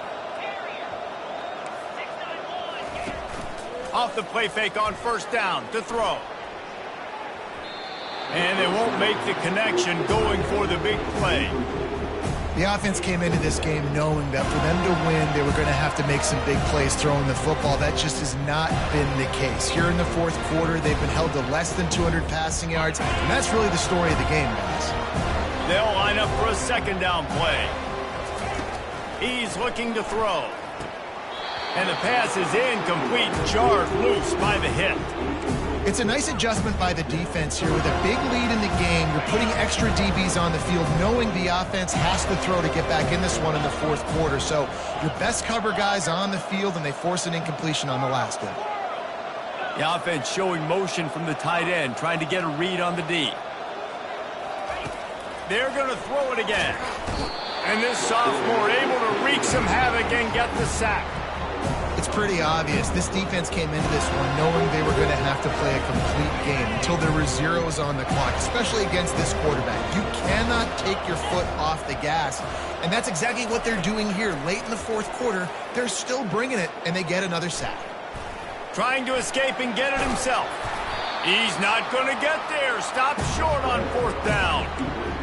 Off the play fake on first down to throw. And they won't make the connection going for the big play. The offense came into this game knowing that for them to win, they were going to have to make some big plays throwing the football. That just has not been the case. Here in the fourth quarter, they've been held to less than 200 passing yards, and that's really the story of the game, guys. They'll line up for a second down play. He's looking to throw. And the pass is incomplete, jarred loose by the hit. It's a nice adjustment by the defense here. With a big lead in the game, you're putting extra DBs on the field, knowing the offense has to throw to get back in this one in the fourth quarter. So your best cover guys on the field, and they force an incompletion on the last one. The offense showing motion from the tight end, trying to get a read on the D. They're going to throw it again. And this sophomore able to wreak some havoc and get the sack. It's pretty obvious. This defense came into this one knowing they were going to have to play a complete game until there were zeros on the clock, especially against this quarterback. You cannot take your foot off the gas, and that's exactly what they're doing here. Late in the fourth quarter, they're still bringing it, and they get another sack. Trying to escape and get it himself. He's not going to get there. Stop short on fourth down.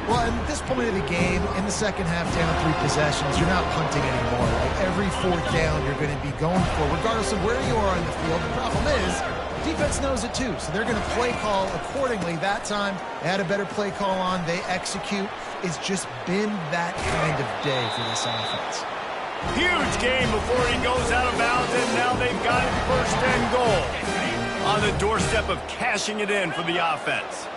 Well, at this point of the game, in the second half, down 3 possessions, you're not punting anymore. Like every fourth down, you're going to be going for, regardless of where you are on the field. The problem is, defense knows it too, so they're going to play call accordingly. That time, they had a better play call on. They execute. It's just been that kind of day for this offense. Huge game before he goes out of bounds, and now they've got it first and goal. On the doorstep of cashing it in for the offense.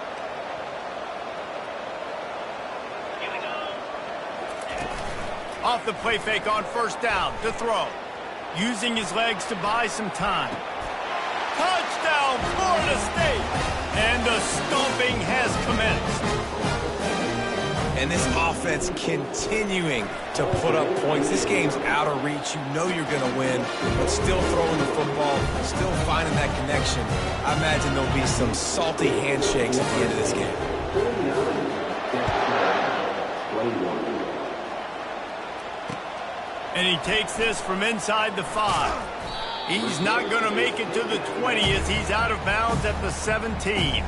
Off the play fake on first down to throw. Using his legs to buy some time. Touchdown, Florida State! And the stomping has commenced. And this offense continuing to put up points. This game's out of reach. You know you're going to win, but still throwing the football, still finding that connection. I imagine there'll be some salty handshakes at the end of this game. And he takes this from inside the 5. He's not going to make it to the 20 as he's out of bounds at the 17.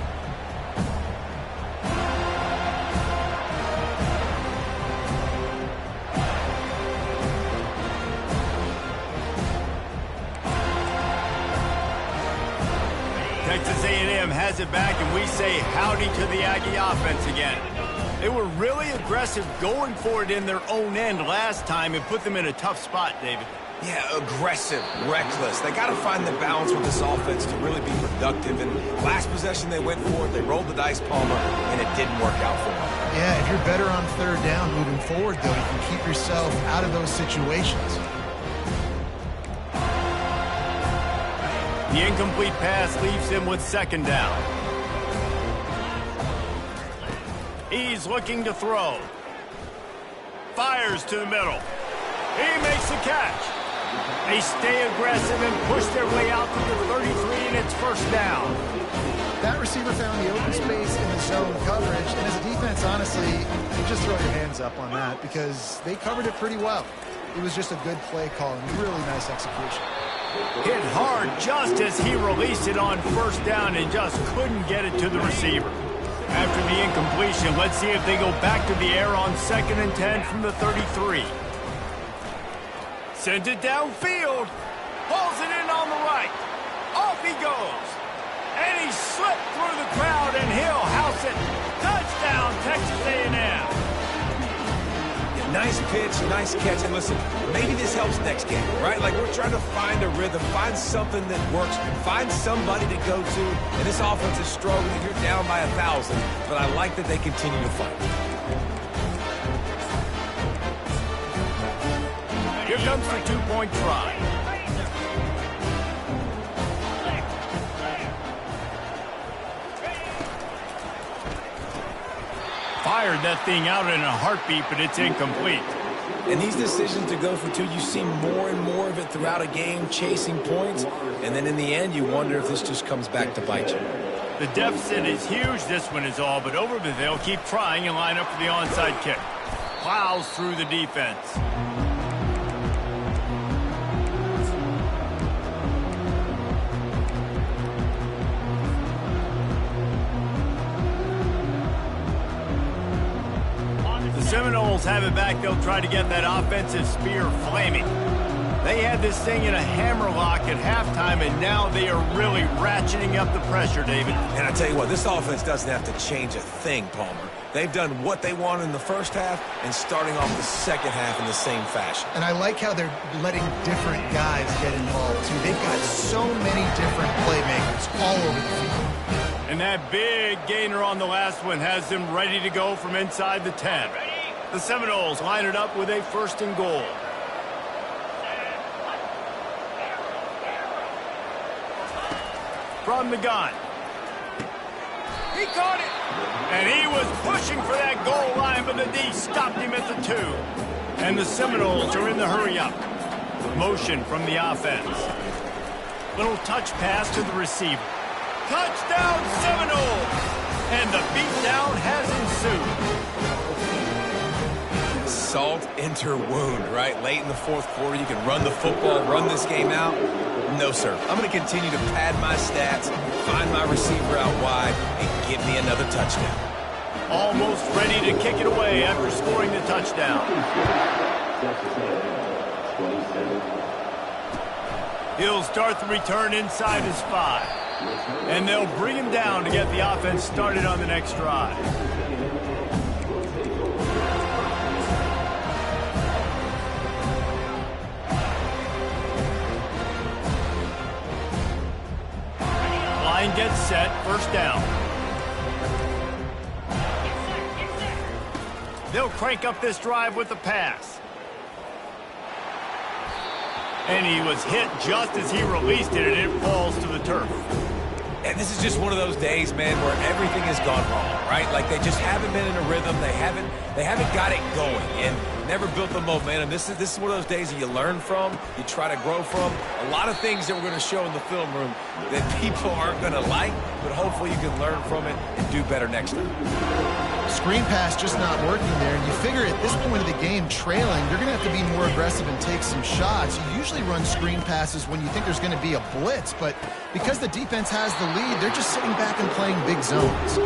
Texas A&M has it back, and we say howdy to the Aggie offense again. They were really aggressive going for it in their own end last time and put them in a tough spot, David. Yeah, aggressive, reckless. They got to find the balance with this offense to really be productive. And last possession they went for it, they rolled the dice, Palmer, and it didn't work out for them. Yeah, if you're better on third down moving forward, though, you can keep yourself out of those situations. The incomplete pass leaves him with second down. He's looking to throw. Fires to the middle. He makes the catch. They stay aggressive and push their way out to the 33, and it's first down. That receiver found the open space in the zone coverage, and as a defense, honestly, you just throw your hands up on that because they covered it pretty well. It was just a good play call and really nice execution. Hit hard just as he released it on first down and just couldn't get it to the receiver. After the incompletion, let's see if they go back to the air on 2nd and 10 from the 33. Sends it downfield. Pulls it in on the right. Off he goes. And he slipped through the crowd, and he'll house it. Touchdown, Texas A&M. Nice pitch, nice catch. And listen, maybe this helps next game, right? Like we're trying to find a rhythm, find something that works, find somebody to go to. And this offense is struggling. You're down by 1,000, but I like that they continue to fight. Here comes the two-point try. fired that thing out in a heartbeat, but it's incomplete. And these decisions to go for two, you see more and more of it throughout a game, chasing points. And then in the end, you wonder if this just comes back to bite you. The deficit is huge. This one is all but over, but they'll keep trying and line up for the onside kick. Plows through the defense. Seminoles have it back. They'll try to get that offensive spear flaming. They had this thing in a hammerlock at halftime, and now they are really ratcheting up the pressure, David. And I tell you what, this offense doesn't have to change a thing, Palmer. They've done what they wanted in the first half and starting off the second half in the same fashion. And I like how they're letting different guys get involved, too. They've got so many different playmakers all over the field. And that big gainer on the last one has them ready to go from inside the 10. The Seminoles line it up with a 1st and goal. From the gun. He caught it. And he was pushing for that goal line, but the D stopped him at the 2. And the Seminoles are in the hurry up. Motion from the offense. Little touch pass to the receiver. Touchdown Seminoles! And the beatdown has ensued. Salt enter wound, right? Late in the 4th quarter, you can run the football, run this game out. No, sir. I'm going to continue to pad my stats, find my receiver out wide, and give me another touchdown. Almost ready to kick it away after scoring the touchdown. He'll start the return inside his 5. And they'll bring him down to get the offense started on the next drive. Line gets set, 1st down. They'll crank up this drive with the pass. And he was hit just as he released it, and it falls to the turf. And this is just one of those days, man, where everything has gone wrong, right? Like they just haven't been in a rhythm. They haven't got it going and never built the momentum. This is one of those days that you learn from, you try to grow from. A lot of things that we're going to show in the film room that people aren't going to like, but hopefully you can learn from it and do better next time. Screen pass just not working there, and you figure at this point of the game, trailing, you're going to have to be more aggressive and take some shots. You usually run screen passes when you think there's going to be a blitz, but because the defense has the lead, they're just sitting back and playing big zones.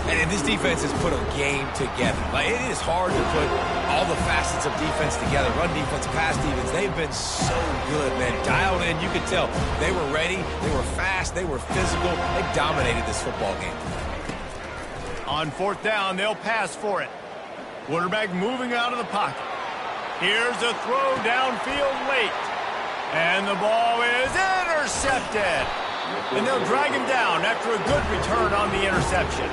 And this defense has put a game together. Like, it is hard to put all the facets of defense together. Run defense, pass defense. They've been so good, man. Dialed in. You could tell they were ready. They were fast. They were physical. They dominated this football game. On 4th down, they'll pass for it. Quarterback moving out of the pocket. Here's a throw downfield late. And the ball is intercepted. And they'll drag him down after a good return on the interception.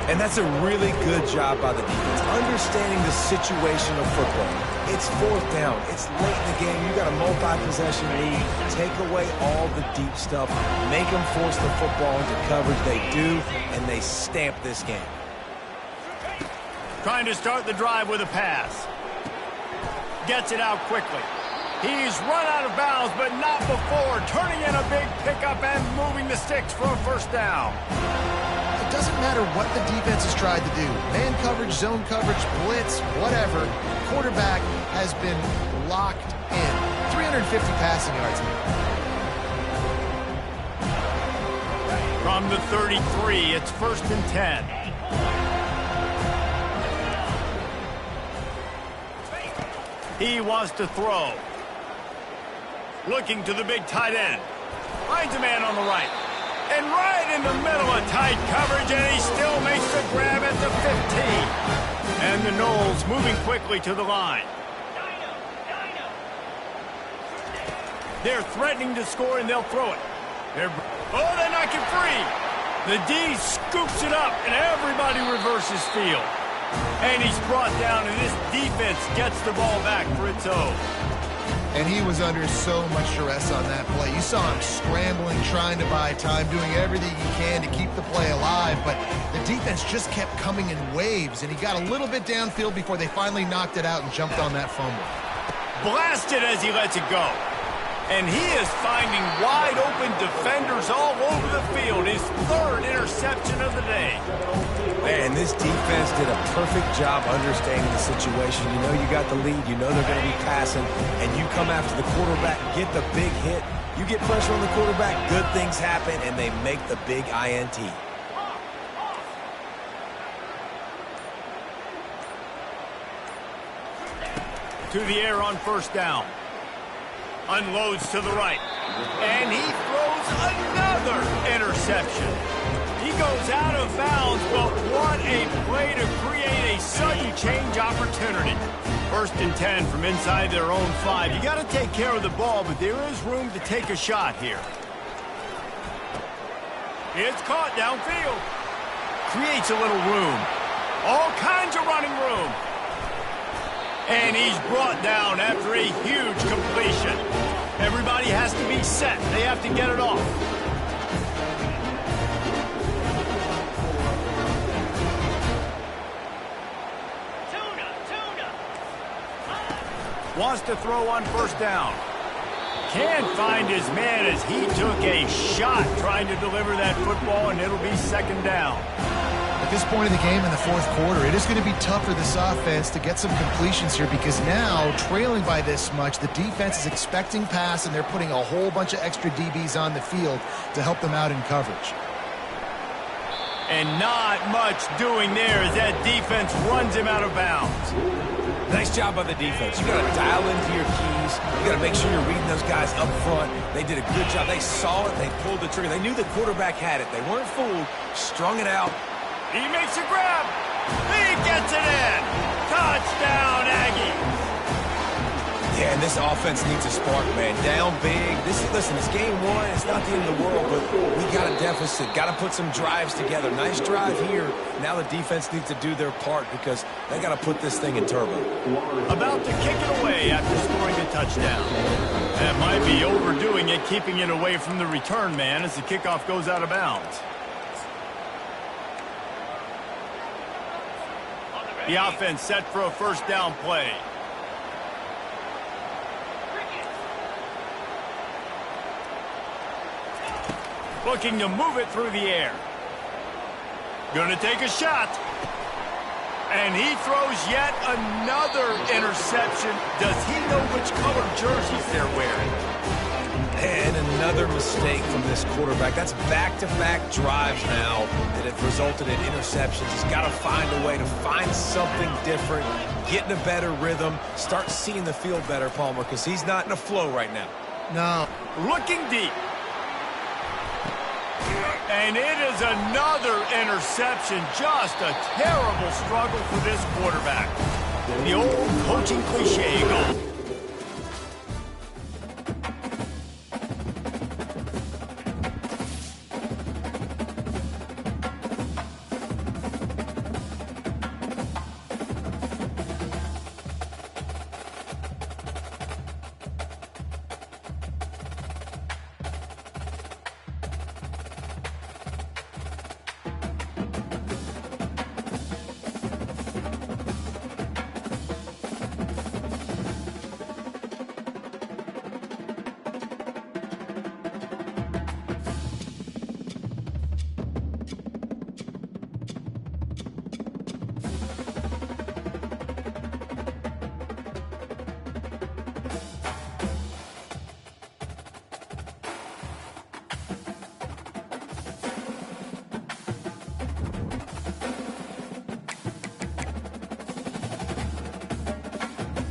And that's a really good job by the defense, understanding the situation of football. It's 4th down. It's late in the game. You got a multi-possession lead. Take away all the deep stuff. Make them force the football into coverage. They do, and they stamp this game. Trying to start the drive with a pass. Gets it out quickly. He's run out of bounds, but not before. Turning in a big pickup and moving the sticks for a 1st down. It doesn't matter what the defense has tried to do. Man coverage, zone coverage, blitz, whatever. Quarterback has been locked in. 350 passing yards. From the 33, it's 1st and 10. He wants to throw. Looking to the big tight end. Finds a man on the right. And right in the middle of tight coverage, and he still makes the grab at the 15. And the Noles moving quickly to the line. They're threatening to score, and they'll throw it. They knock it free. The D scoops it up, and everybody reverses field. And he's brought down, and this defense gets the ball back for its own. And he was under so much stress on that play. You saw him scrambling, trying to buy time, doing everything he can to keep the play alive, but the defense just kept coming in waves, and he got a little bit downfield before they finally knocked it out and jumped on that fumble. Blasted as he lets it go. And he is finding wide-open defenders all over the field. His third interception of the day. Man, this defense did a perfect job understanding the situation. You know you got the lead. You know they're going to be passing. And you come after the quarterback, get the big hit. You get pressure on the quarterback, good things happen, and they make the big INT. To the air on first down. Unloads to the right. And he throws another interception. He goes out of bounds, but what a play to create a sudden change opportunity. 1st and 10 from inside their own 5. You got to take care of the ball, but there is room to take a shot here. It's caught downfield. Creates a little room. All kinds of running room. And he's brought down after a huge completion. Everybody has to be set. They have to get it off. Wants to throw on first down. Can't find his man as he took a shot trying to deliver that football, and it'll be 2nd down. At this point in the game in the 4th quarter, it is going to be tough for this offense to get some completions here because now, trailing by this much, the defense is expecting pass, and they're putting a whole bunch of extra DBs on the field to help them out in coverage. And not much doing there as that defense runs him out of bounds. Nice job by the defense. You got to dial into your keys. You got to make sure you're reading those guys up front. They did a good job. They saw it. They pulled the trigger. They knew the quarterback had it. They weren't fooled. Strung it out. He makes a grab. He gets it in. Touchdown, Aggie. Yeah, and this offense needs a spark, man. Down big. Listen, it's game 1. It's not the end of the world, but we got a deficit. Got to put some drives together. Nice drive here. Now the defense needs to do their part because they got to put this thing in turbo. About to kick it away after scoring a touchdown. That might be overdoing it, keeping it away from the return man as the kickoff goes out of bounds. The offense set for a first down play. Looking to move it through the air. Gonna take a shot. And he throws yet another interception. Does he know which color jerseys they're wearing? And another mistake from this quarterback. That's back-to-back drives now that have resulted in interceptions. He's got to find a way to find something different, get in a better rhythm, start seeing the field better, Palmer, because he's not in a flow right now. No. Looking deep. And it is another interception. Just a terrible struggle for this quarterback. The old coaching cliche goes.